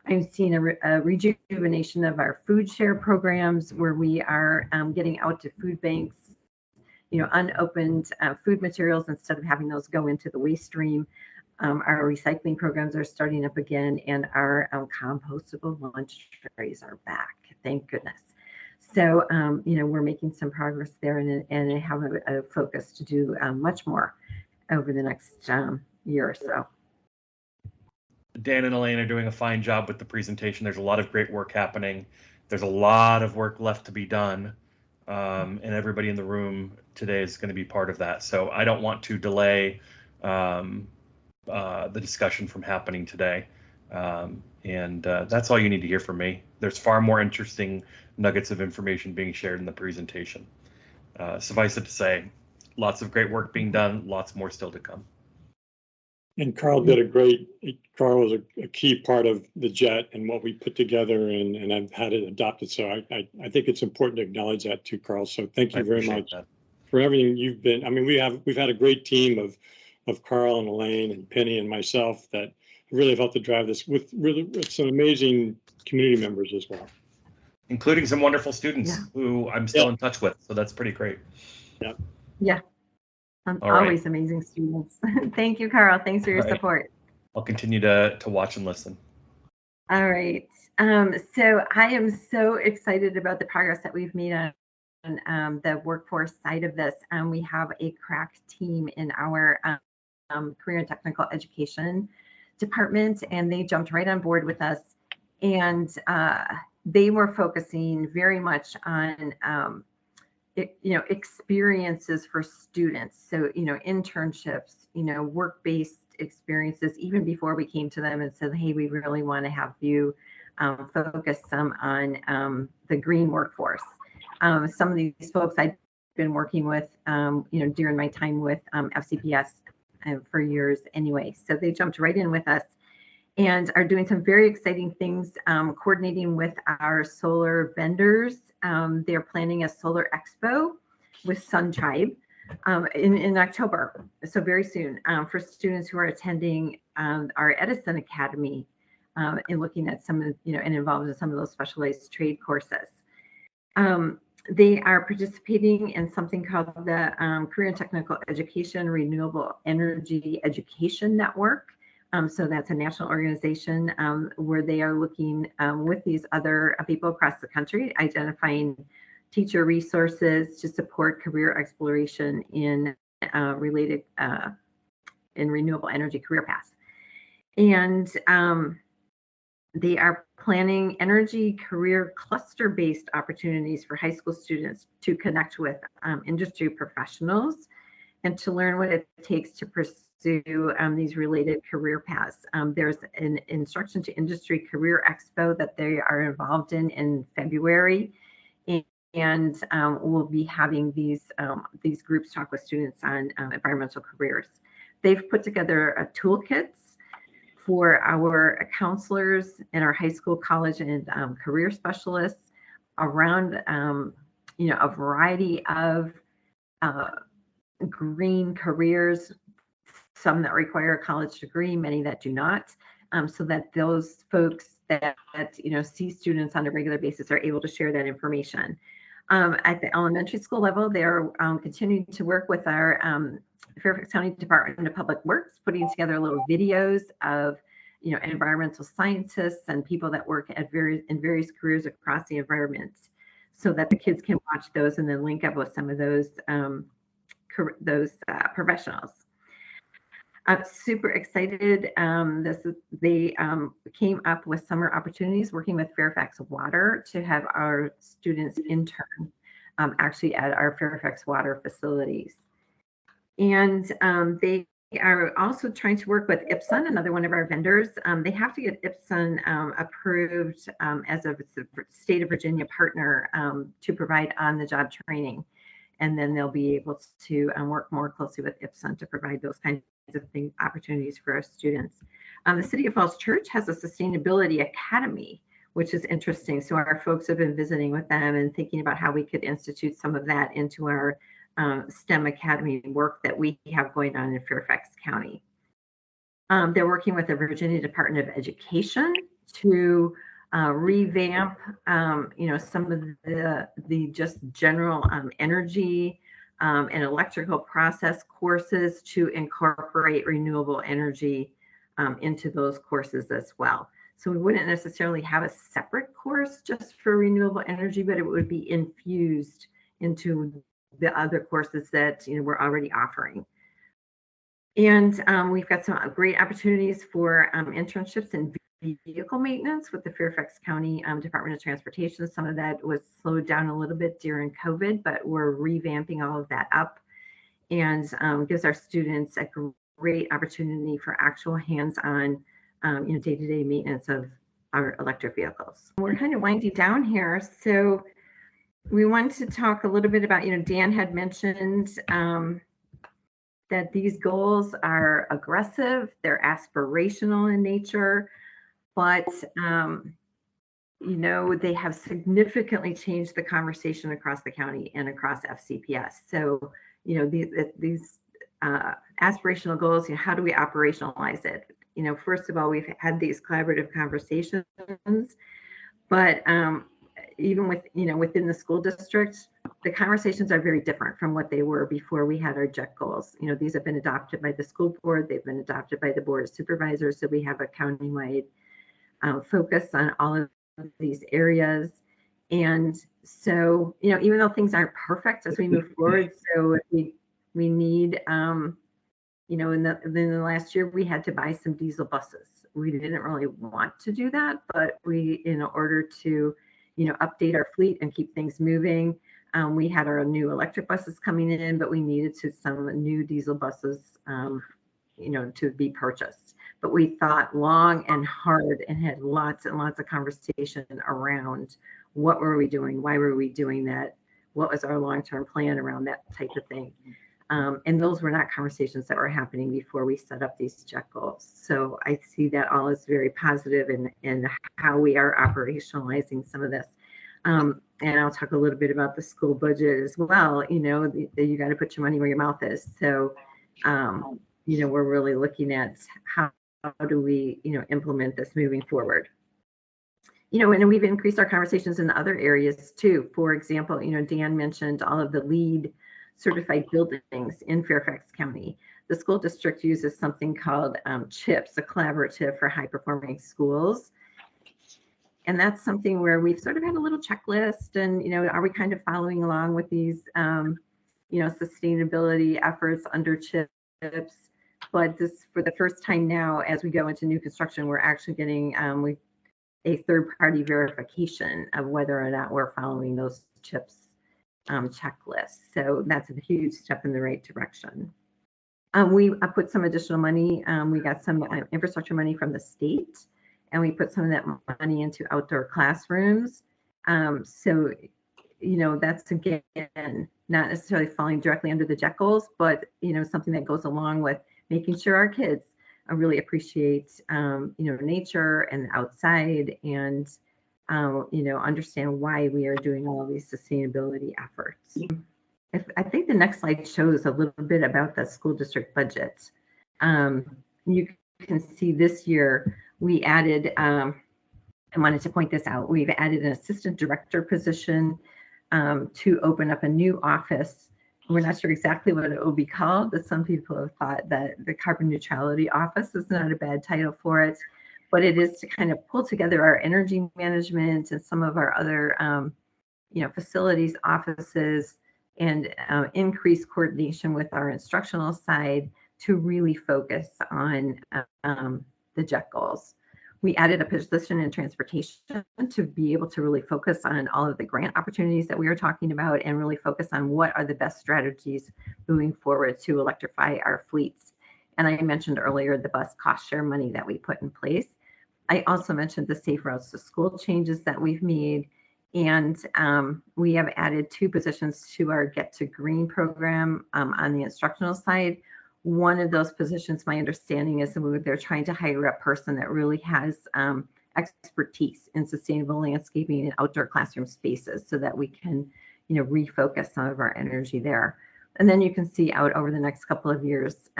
I've seen a rejuvenation of our food share programs where we are getting out to food banks, unopened food materials instead of having those go into the waste stream. Our recycling programs are starting up again, and our compostable lunch trays are back. Thank goodness. So, we're making some progress there, and I have a focus to do much more over the next year or so. Dan and Elaine are doing a fine job with the presentation. There's a lot of great work happening. There's a lot of work left to be done, and everybody in the room today is going to be part of that. So I don't want to delay the discussion from happening today. And that's all you need to hear from me. There's far more interesting nuggets of information being shared in the presentation. Suffice it to say, lots of great work being done, lots more still to come. And Karl was a key part of the JET and what we put together, and I've had it adopted. So I think it's important to acknowledge that too, Karl. So thank you very much for everything you've been. I mean, we've had a great team of of Karl and Elaine and Penny and myself that really helped to drive this with some amazing community members as well. Including some wonderful students who I'm still in touch with. So that's pretty great. Yeah. Yeah. Always amazing students. Thank you, Karl. Thanks for your support. I'll continue to watch and listen. All right. So I am so excited about the progress that we've made on the workforce side of this. We have a crack team in our career and technical education department, and they jumped right on board with us. And they were focusing very much on experiences for students. So, internships, work-based experiences, even before we came to them and said, hey, we really want to have you focus some on the green workforce. Some of these folks I've been working with, during my time with FCPS for years anyway. So they jumped right in with us and are doing some very exciting things, coordinating with our solar vendors. They're planning a solar expo with Sun Tribe in October, so very soon, for students who are attending our Edison Academy and looking at some of, and involved in some of those specialized trade courses. They are participating in something called the Career and Technical Education Renewable Energy Education Network. So that's a national organization where they are looking with these other people across the country, identifying teacher resources to support career exploration in related in renewable energy career paths. And they are planning energy career cluster-based opportunities for high school students to connect with industry professionals and to learn what it takes to pursue these related career paths. There's an Instruction to Industry Career Expo that they are involved in February, and we'll be having these groups talk with students on environmental careers. They've put together toolkits for our counselors and our high school, college, and career specialists around a variety of green careers, some that require a college degree, many that do not, so that those folks that see students on a regular basis are able to share that information. At the elementary school level, they're continuing to work with our Fairfax County Department of Public Works, putting together little videos of environmental scientists and people that work at various careers across the environment, so that the kids can watch those and then link up with some of those professionals. I'm super excited. They came up with summer opportunities working with Fairfax Water to have our students intern actually at our Fairfax Water facilities. And they are also trying to work with Ipsen, another one of our vendors. They have to get Ipsen approved as a state of Virginia partner to provide on-the-job training. And then they'll be able to work more closely with Ipsen to provide those kinds of opportunities for our students. The City of Falls Church has a sustainability academy, which is interesting. So our folks have been visiting with them and thinking about how we could institute some of that into our STEM academy work that we have going on in Fairfax County. They're working with the Virginia Department of Education to revamp, some of the just general energy and electrical process courses to incorporate renewable energy into those courses as well. So we wouldn't necessarily have a separate course just for renewable energy, but it would be infused into the other courses that we're already offering. And we've got some great opportunities for internships in vehicle maintenance with the Fairfax County Department of Transportation. Some of that was slowed down a little bit during COVID, but we're revamping all of that up, and gives our students a great opportunity for actual hands-on, day-to-day maintenance of our electric vehicles. We're kind of winding down here, so we want to talk a little bit about, Dan had mentioned that these goals are aggressive, they're aspirational in nature, but they have significantly changed the conversation across the county and across FCPS. So these aspirational goals, how do we operationalize it? First of all, we've had these collaborative conversations, but even within the school district, the conversations are very different from what they were before we had our JEC goals. These have been adopted by the school board. They've been adopted by the board of supervisors. So we have a countywide focus on all of these areas. And so, even though things aren't perfect as we move forward, so we need, in the last year, we had to buy some diesel buses. We didn't really want to do that, but in order to, update our fleet and keep things moving, we had our new electric buses coming in, but we needed some new diesel buses, to be purchased. But we thought long and hard and had lots and lots of conversation around what were we doing? Why were we doing that? What was our long-term plan around that type of thing? And those were not conversations that were happening before we set up these JEC goals. So I see that all as very positive in how we are operationalizing some of this. And I'll talk a little bit about the school budget as well. You got to put your money where your mouth is. So, we're really looking at how do we, implement this moving forward. And we've increased our conversations in other areas too. For example, Dan mentioned all of the LEED certified buildings in Fairfax County. The school district uses something called CHIPS, a collaborative for high performing schools. And that's something where we've sort of had a little checklist and, are we kind of following along with these, sustainability efforts under CHIPS? But this, for the first time now, as we go into new construction, we're actually getting a third-party verification of whether or not we're following those CHIPS checklists. So that's a huge step in the right direction. We put some additional money. We got some infrastructure money from the state, and we put some of that money into outdoor classrooms. So, that's again not necessarily falling directly under the JEC goals, but something that goes along with making sure our kids really appreciate nature and outside, and understand why we are doing all these sustainability efforts. I think the next slide shows a little bit about the school district budget. You can see this year we added, I wanted to point this out, we've added an assistant director position to open up a new office. We're not sure exactly what it will be called, but some people have thought that the carbon neutrality office is not a bad title for it, but it is to kind of pull together our energy management and some of our other, facilities, offices, and increase coordination with our instructional side to really focus on the JEC goals. We added a position in transportation to be able to really focus on all of the grant opportunities that we are talking about and really focus on what are the best strategies moving forward to electrify our fleets. And I mentioned earlier the bus cost share money that we put in place. I also mentioned the safe routes to school changes that we've made. And we have added 2 positions to our Get to Green program on the instructional side. One of those positions, my understanding is that they're trying to hire a person that really has expertise in sustainable landscaping and outdoor classroom spaces so that we can, refocus some of our energy there. And then you can see out over the next couple of years,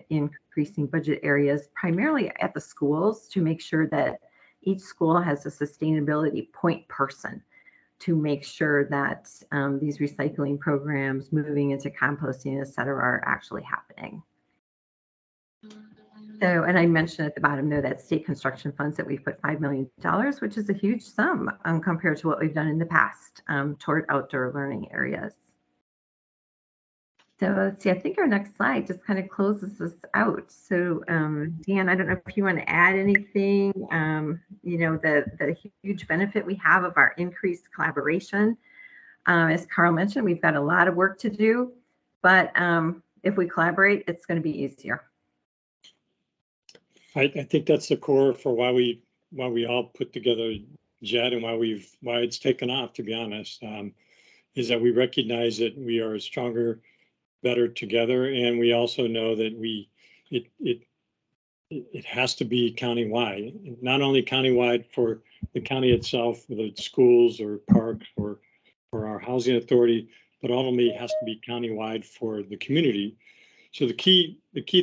increasing budget areas, primarily at the schools, to make sure that each school has a sustainability point person to make sure that these recycling programs, moving into composting, et cetera, are actually happening. So, and I mentioned at the bottom there that state construction funds that we've put $5 million, which is a huge sum compared to what we've done in the past toward outdoor learning areas. So let's see, I think our next slide just kind of closes this out. So Dan, I don't know if you want to add anything, the huge benefit we have of our increased collaboration. As Karl mentioned, we've got a lot of work to do, but if we collaborate, it's going to be easier. I think that's the core for why we all put together JET and why it's taken off, to be honest, is that we recognize that we are stronger, better together, and we also know that it has to be countywide, not only countywide for the county itself, the schools or parks or our housing authority, but ultimately it has to be countywide for the community, So the key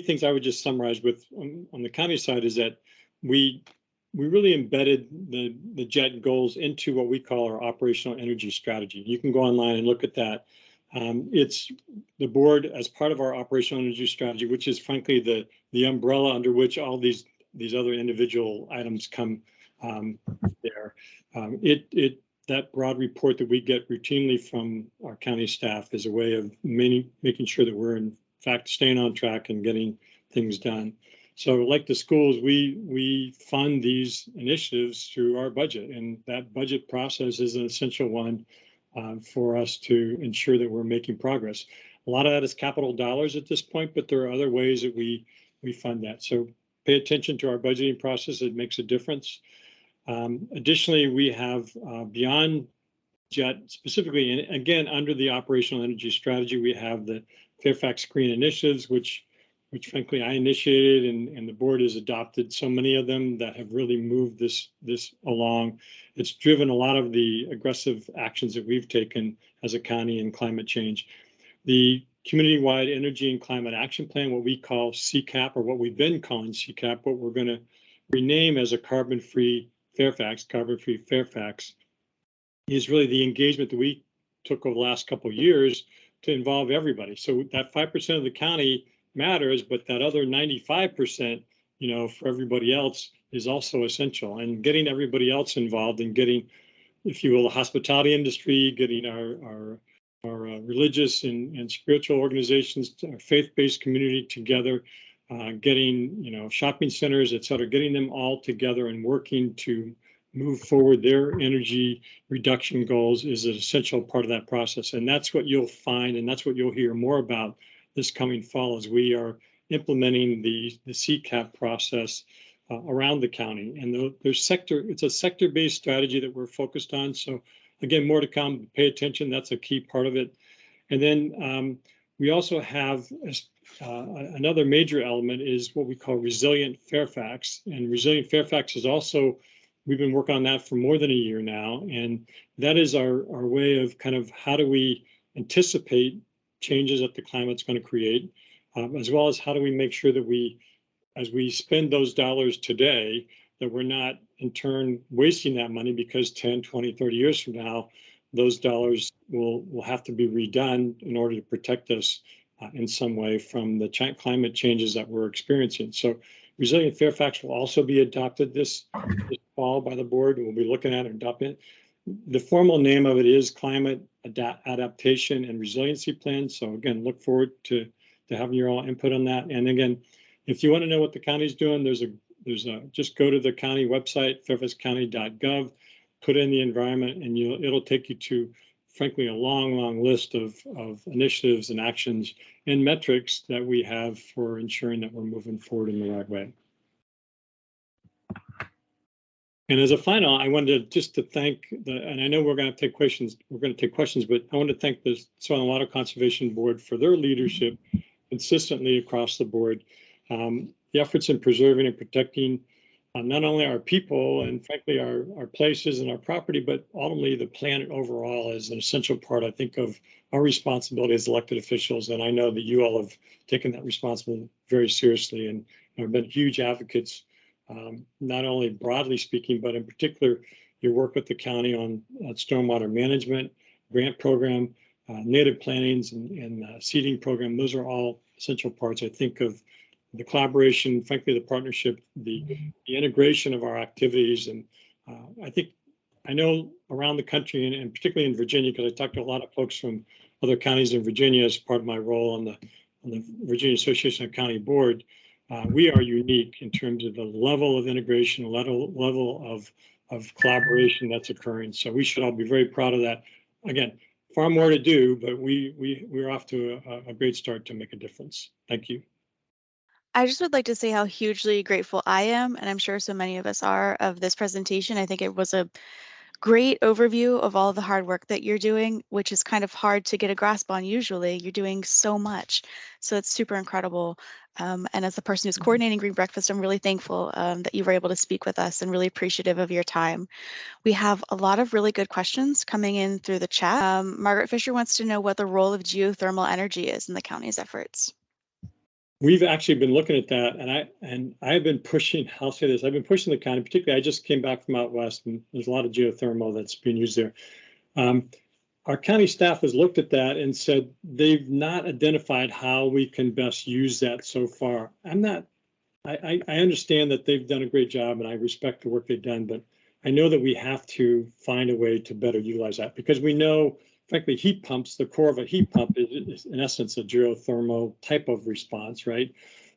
things I would just summarize with on the county side is that we really embedded the JET goals into what we call our operational energy strategy. You can go online and look at that. It's the board as part of our operational energy strategy, which is frankly the umbrella under which all these other individual items come there. That broad report that we get routinely from our county staff is a way of making sure that we're in fact staying on track and getting things done. So like the schools, we fund these initiatives through our budget, and that budget process is an essential one for us to ensure that we're making progress. A lot of that is capital dollars at this point, but there are other ways that we fund that. So pay attention to our budgeting process. It makes a difference. Additionally, we have beyond JET specifically, and again, under the operational energy strategy, we have the Fairfax Green Initiatives, which frankly I initiated, and the board has adopted so many of them that have really moved this along. It's driven a lot of the aggressive actions that we've taken as a county in climate change. The Community-Wide Energy and Climate Action Plan, what we call CCAP, or what we've been calling CCAP, what we're going to rename as a carbon-free Fairfax, is really the engagement that we took over the last couple of years to involve everybody. So that 5% of the county matters, but that other 95%, for everybody else is also essential. And getting everybody else involved and getting, if you will, the hospitality industry, getting our religious and spiritual organizations, our faith-based community together, getting, shopping centers, et cetera, getting them all together and working to move forward their energy reduction goals is an essential part of that process. And that's what you'll find, and that's what you'll hear more about this coming fall as we are implementing the CCAP process around the county. And it's a sector-based strategy that we're focused on. So again, more to come, pay attention, that's a key part of it. And then we also have another major element is what we call Resilient Fairfax. And Resilient Fairfax is also, we've been working on that for more than a year now. And that is our way of kind of how do we anticipate changes that the climate's going to create, as well as how do we make sure that as we spend those dollars today, that we're not in turn wasting that money because 10, 20, 30 years from now, those dollars will have to be redone in order to protect us in some way from the climate changes that we're experiencing. So Resilient Fairfax will also be adopted this fall by the board. We'll be looking at and adopting it. The formal name of it is Climate Adaptation and Resiliency Plan. So again, look forward to having your all input on that. And again, if you want to know what the county's doing, just go to the county website, fairfaxcounty.gov, put in the environment, and it'll take you to, frankly, a long list of initiatives and actions and metrics that we have for ensuring that we're moving forward in the right way. And as a final, I wanted to thank and I know we're going to take questions, but I want to thank the Soil and Water Conservation Board for their leadership consistently across the board. The efforts in preserving and protecting not only our people and frankly our places and our property, but ultimately the planet overall is an essential part, I think, of our responsibility as elected officials. And I know that you all have taken that responsibility very seriously and have been huge advocates, not only broadly speaking, but in particular, your work with the county on stormwater management, grant program, native plantings and seeding program. Those are all essential parts, I think, of the collaboration, frankly, the partnership, the integration of our activities. And I know around the country and particularly in Virginia, because I talked to a lot of folks from other counties in Virginia as part of my role on the Virginia Association of County Board, we are unique in terms of the level of integration, level of collaboration that's occurring. So we should all be very proud of that. Again, far more to do, but we're off to a great start to make a difference. Thank you. I just would like to say how hugely grateful I am, and I'm sure so many of us are, of this presentation. I think it was a great overview of all the hard work that you're doing, which is kind of hard to get a grasp on usually. You're doing so much. So it's super incredible. And as the person who's coordinating Green Breakfast, I'm really thankful that you were able to speak with us and really appreciative of your time. We have a lot of really good questions coming in through the chat. Margaret Fisher wants to know what the role of geothermal energy is in the county's efforts. we've actually been looking at that, and I've been pushing. I'll say this: I've been pushing the county. Particularly, I just came back from out west, and there's a lot of geothermal that's being used there. Our county staff has looked at that and said they've not identified how we can best use that so far. I understand that they've done a great job, and I respect the work they've done, but I know that we have to find a way to better utilize that, because we know, frankly, heat pumps, the core of a heat pump is in essence a geothermal type of response, right?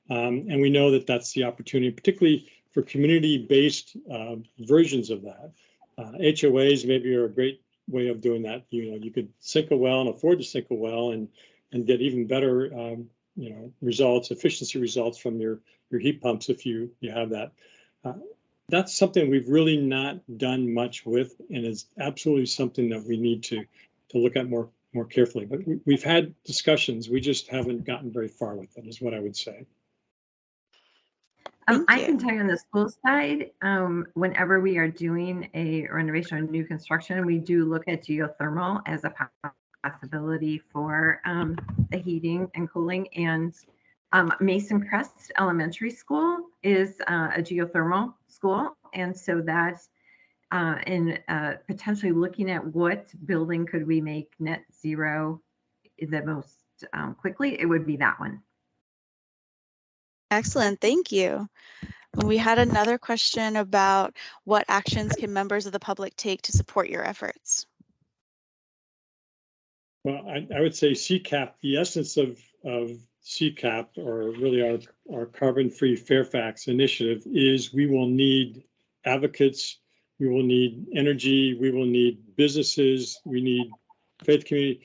And we know that that's the opportunity, particularly for community-based versions of that. HOAs maybe are a great way of doing that. You could sink a well and afford to sink a well and get even better results, efficiency results from your heat pumps if you have that. That's something we've really not done much with, and it's absolutely something that we need to look at more carefully. But we've had discussions, we just haven't gotten very far with it, is what I would say. I can tell you on the school side, whenever we are doing a renovation or new construction, we do look at geothermal as a possibility for the heating and cooling. And Mason Crest Elementary School is a geothermal school. And so that's in potentially looking at what building could we make net zero the most quickly, it would be that one. Excellent, thank you. We had another question about what actions can members of the public take to support your efforts? Well, I would say CCAP, the essence of CCAP, or really our carbon-free Fairfax initiative, is we will need advocates, we will need energy, we will need businesses, we need faith community.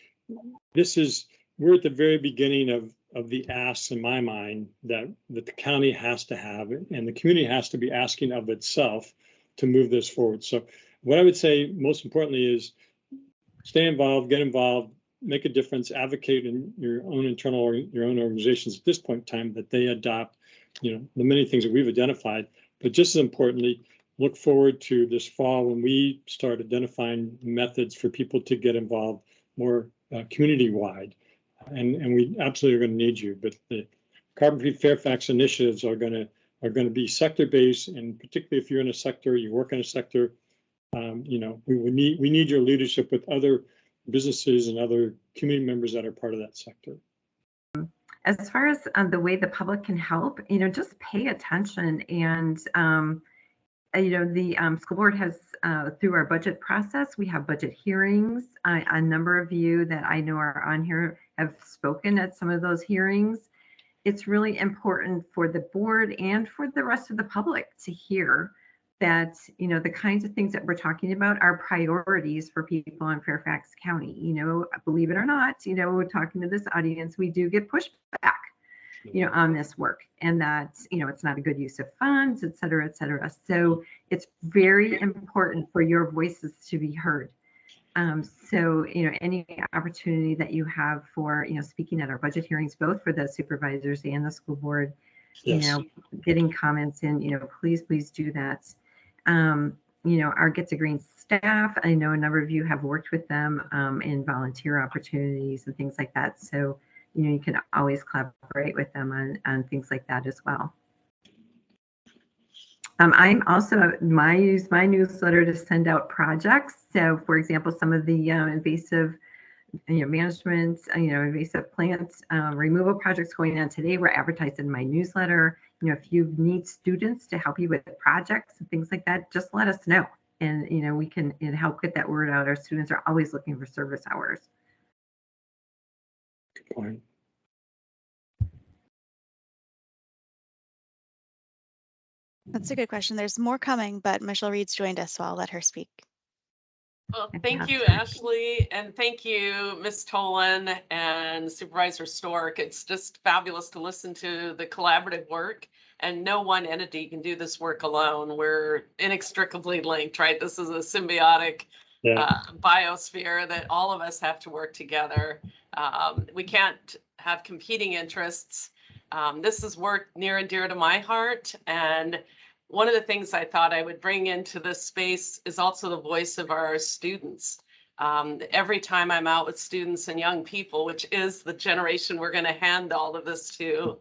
We're at the very beginning of the ask, in my mind, that the county has to have, and the community has to be asking of itself to move this forward. So what I would say most importantly is stay involved, get involved, make a difference, advocate in your own internal or your own organizations at this point in time that they adopt, the many things that we've identified. But just as importantly, look forward to this fall when we start identifying methods for people to get involved more community-wide. And we absolutely are going to need you. But the carbon-free Fairfax initiatives are going to be sector-based, and particularly if you're in a sector, you work in a sector, we need your leadership with other businesses and other community members that are part of that sector. As far as the way the public can help, just pay attention. And the school board has, through our budget process, we have budget hearings. A number of you that I know are on here have spoken at some of those hearings. It's really important for the board and for the rest of the public to hear that, the kinds of things that we're talking about are priorities for people in Fairfax County. Believe it or not, we're talking to this audience, we do get pushback, on this work, and that, it's not a good use of funds, et cetera, et cetera. So it's very important for your voices to be heard. So, any opportunity that you have for, speaking at our budget hearings, both for the supervisors and the school board, Yes. getting comments in, please do that. Our Get to Green staff, I know a number of you have worked with them in volunteer opportunities and things like that. So, you can always collaborate with them on things like that as well. I'm also, use my newsletter to send out projects. So, for example, some of the invasive management, invasive plants removal projects going on today were advertised in my newsletter. If you need students to help you with projects and things like that, just let us know. And, we can help get that word out. Our students are always looking for service hours. Good point. That's a good question. There's more coming, but Michelle Reed's joined us, so I'll let her speak. Well, thank you, Ashley, and thank you, Ms. Tholen and Supervisor Storck. It's just fabulous to listen to the collaborative work, and no one entity can do this work alone. We're inextricably linked, right? This is a symbiotic biosphere that all of us have to work together. We can't have competing interests. This is work near and dear to my heart, and one of the things I thought I would bring into this space is also the voice of our students. Every time I'm out with students and young people, which is the generation we're going to hand all of this to,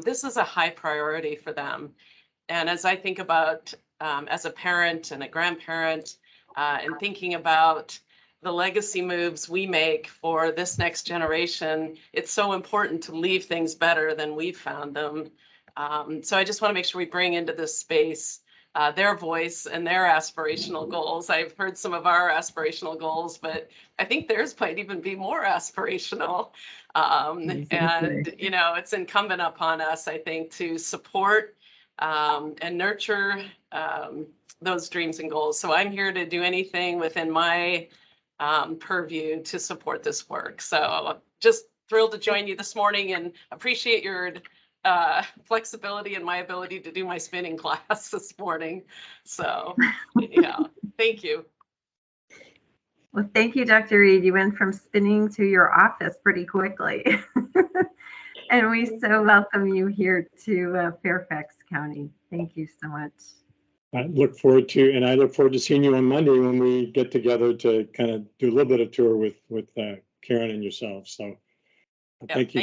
this is a high priority for them. And as I think about as a parent and a grandparent and thinking about the legacy moves we make for this next generation, it's so important to leave things better than we've found them. So I just want to make sure we bring into this space their voice and their aspirational goals. I've heard some of our aspirational goals, but I think theirs might even be more aspirational. And, you know, it's incumbent upon us, I think, to support and nurture those dreams and goals. So I'm here to do anything within my purview to support this work. So just thrilled to join you this morning and appreciate your flexibility and my ability to do my spinning class this morning. So yeah, thank you. Well, thank you, Dr. Reed. You went from spinning to your office pretty quickly. And we so welcome you here to Fairfax County. Thank you so much. I look forward to seeing you on Monday when we get together to kind of do a little bit of tour with Karen and yourself. So thank you.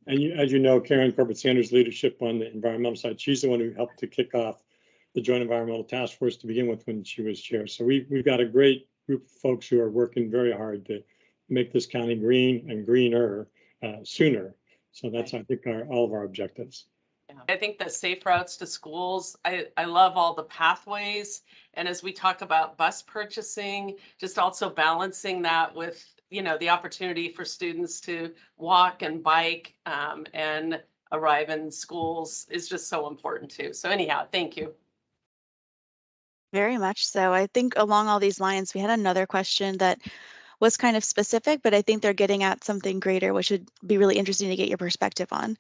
And you, as you know, Karen Corbett Sanders' leadership on the environmental side, she's the one who helped to kick off the Joint Environmental Task Force to begin with when she was chair. So we've got a great group of folks who are working very hard to make this county green and greener sooner. So that's, I think, all of our objectives. I think that safe routes to schools, I love all the pathways. And as we talk about bus purchasing, just also balancing that with, you know, the opportunity for students to walk and bike and arrive in schools is just so important too. So anyhow, thank you. Very much so. I think along all these lines, we had another question that was kind of specific, but I think they're getting at something greater, which would be really interesting to get your perspective on.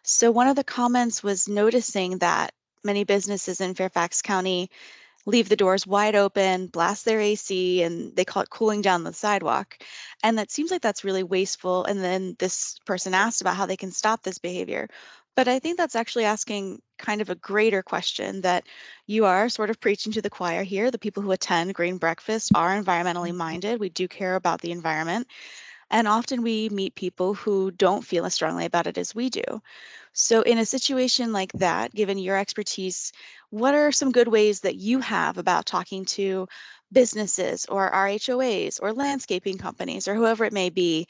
So one of the comments was noticing that many businesses in Fairfax County leave the doors wide open, blast their AC, and they call it cooling down the sidewalk. And that seems like that's really wasteful. And then this person asked about how they can stop this behavior. But I think that's actually asking kind of a greater question that you are sort of preaching to the choir here. The people who attend Green Breakfast are environmentally minded. We do care about the environment. And often we meet people who don't feel as strongly about it as we do. So in a situation like that, given your expertise, what are some good ways that you have about talking to businesses or RHOAs or landscaping companies or whoever it may be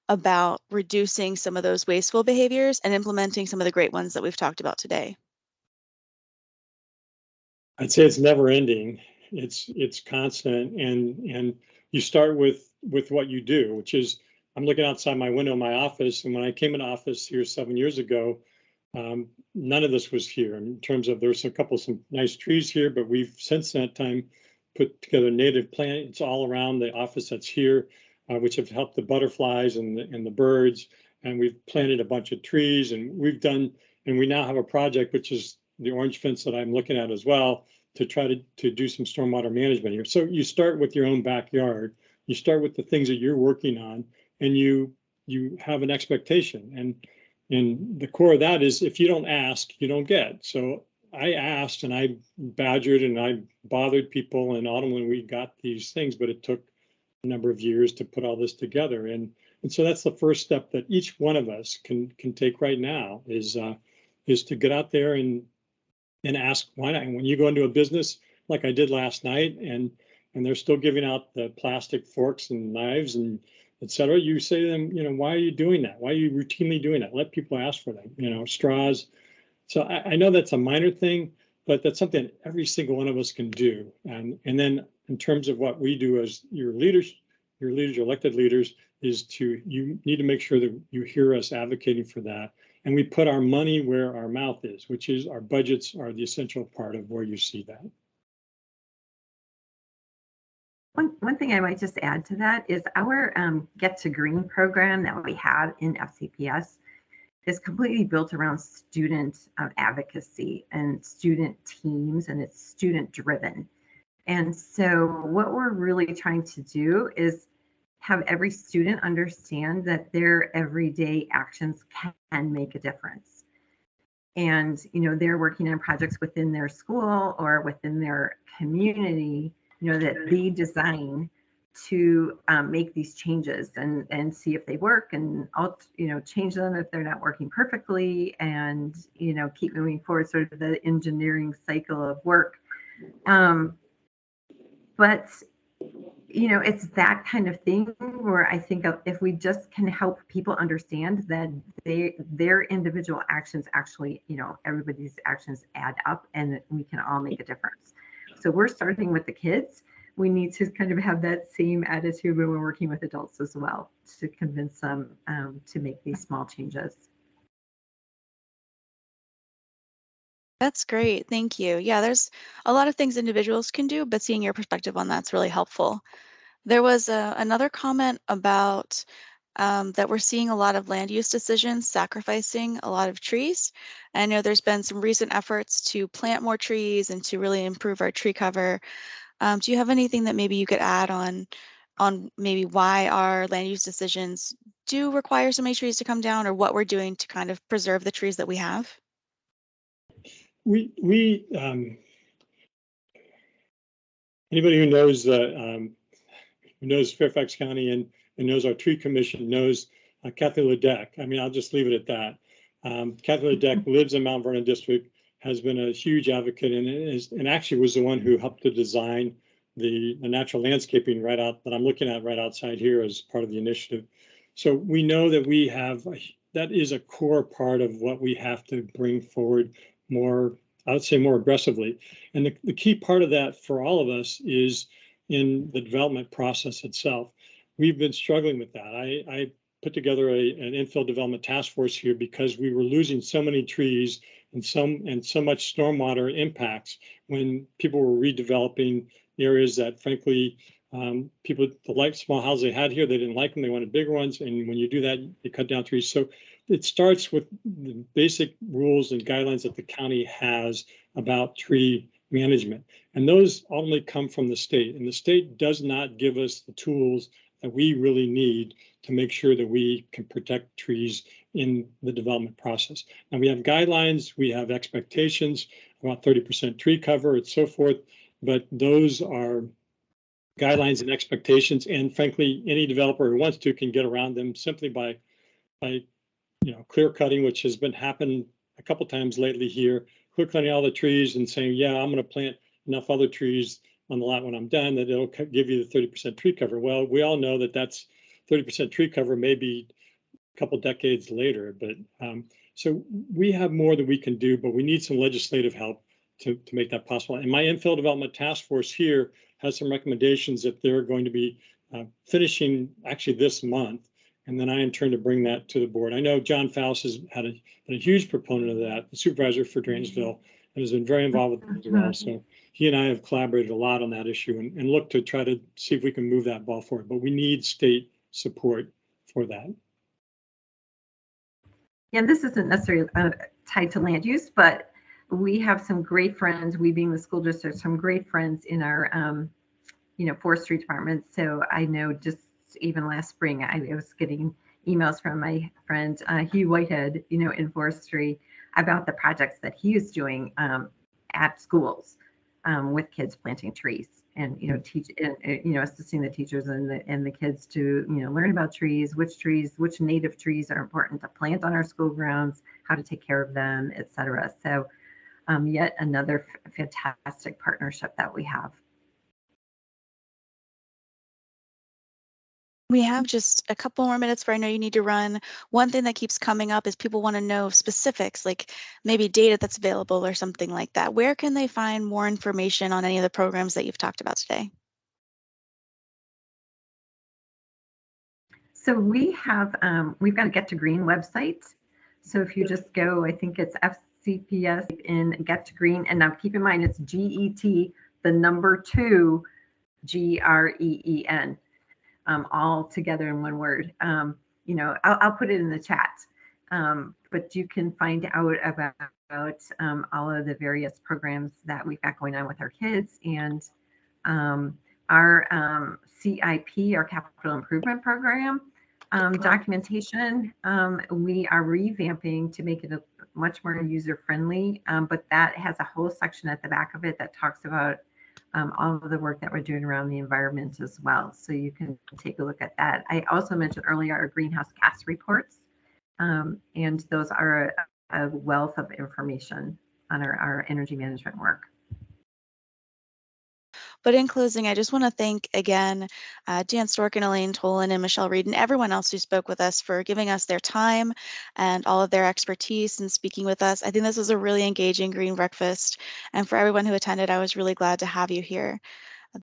about reducing some of those wasteful behaviors and implementing some of the great ones that we've talked about today? I'd say it's never ending. It's constant, and you start with what you do, which is I'm looking outside my window in my office, and when I came into office here 7 years ago, none of this was here in terms of there's some nice trees here, but we've since that time put together native plants all around the office that's here, which have helped the butterflies and the birds. And we've planted a bunch of trees, and we now have a project, which is the orange fence that I'm looking at as well, to try to do some stormwater management here. So you start with your own backyard, you start with the things that you're working on, and you have an expectation. And the core of that is if you don't ask, you don't get. So I asked and I badgered and I bothered people, and ultimately we got these things, but it took a number of years to put all this together. And so that's the first step that each one of us can take right now is to get out there and ask why not. And when you go into a business like I did last night, and they're still giving out the plastic forks and knives and et cetera, you say to them, you know, why are you doing that? Why are you routinely doing that? Let people ask for them, you know, straws. So I know that's a minor thing, but that's something every single one of us can do. And then in terms of what we do as your leaders, your elected leaders, is you need to make sure that you hear us advocating for that. And we put our money where our mouth is, which is our budgets are the essential part of where you see that. One thing I might just add to that is our Get to Green program that we have in FCPS is completely built around student advocacy and student teams, and it's student driven. And so what we're really trying to do is have every student understand that their everyday actions can make a difference. And, you know, they're working on projects within their school or within their community, you know, that they design to make these changes and see if they work, and change them if they're not working perfectly, and keep moving forward, sort of the engineering cycle of work. But it's that kind of thing where I think if we just can help people understand that their individual actions actually, everybody's actions add up, and we can all make a difference. So we're starting with the kids. We need to kind of have that same attitude when we're working with adults as well, to convince them to make these small changes. That's great. Thank you. Yeah, there's a lot of things individuals can do, but seeing your perspective on that's really helpful. There was another comment about that we're seeing a lot of land use decisions sacrificing a lot of trees. I know there's been some recent efforts to plant more trees and to really improve our tree cover. Do you have anything that maybe you could add on maybe why our land use decisions do require so many trees to come down, or what we're doing to kind of preserve the trees that we have? Anybody who knows Fairfax County and knows our tree commission knows Kathy Ledeck. I mean, I'll just leave it at that. Kathy Ledeck lives in Mount Vernon district, has been a huge advocate, and actually was the one who helped to design the natural landscaping that I'm looking at right outside here as part of the initiative. So we know that that is a core part of what we have to bring forward more, I would say more aggressively. And the key part of that for all of us is in the development process itself. We've been struggling with that. I put together an infill development task force here because we were losing so many trees and so much stormwater impacts when people were redeveloping areas that, frankly, people, the small houses they had here, they didn't like them. They wanted bigger ones. And when you do that, you cut down trees. So it starts with the basic rules and guidelines that the county has about tree management. And those only come from the state. And the state does not give us the tools that we really need to make sure that we can protect trees in the development process. Now we have guidelines, we have expectations about 30% tree cover and so forth, but those are guidelines and expectations. And frankly, any developer who wants to can get around them simply by clear cutting, which has been happening a couple times lately here, clear cutting all the trees and saying, yeah, I'm going to plant enough other trees on the lot when I'm done that it'll give you the 30% tree cover. Well, we all know that that's 30% tree cover maybe a couple decades later, but so we have more that we can do, but we need some legislative help to make that possible. And my infill development task force here has some recommendations that they're going to be finishing actually this month. And then I intend to bring that to the board. I know John Faust has been a huge proponent of that, the supervisor for Dranesville, and has been very involved with it as well. So he and I have collaborated a lot on that issue and look to try to see if we can move that ball forward. But we need state support for that. Yeah, this isn't necessarily tied to land use, but we have some great friends, we being the school district, some great friends in our, forestry department. So I know just even last spring, I was getting emails from my friend Hugh Whitehead, in forestry, about the projects that he is doing at schools with kids planting trees, and assisting the teachers and the kids to learn about trees, which native trees are important to plant on our school grounds, how to take care of them, etc. So yet another fantastic partnership that we have. We have just a couple more minutes where I know you need to run. One thing that keeps coming up is people want to know specifics, like maybe data that's available or something like that. Where can they find more information on any of the programs that you've talked about today? So we have, we've got a Get to Green website. So if you just go, I think it's FCPS in Get to Green, and now keep in mind it's GET, the number 2 GREEN. All together in one word. I'll put it in the chat, but you can find out about all of the various programs that we've got going on with our kids, and our CIP, our Capital Improvement Program documentation. We are revamping to make it much more user-friendly, but that has a whole section at the back of it that talks about all of the work that we're doing around the environment as well. So you can take a look at that. I also mentioned earlier our greenhouse gas reports, and those are a wealth of information on our energy management work. But in closing, I just want to thank again Dan Storck and Elaine Tholen and Michelle Reed and everyone else who spoke with us for giving us their time and all of their expertise and speaking with us. I think this was a really engaging green breakfast. And for everyone who attended, I was really glad to have you here.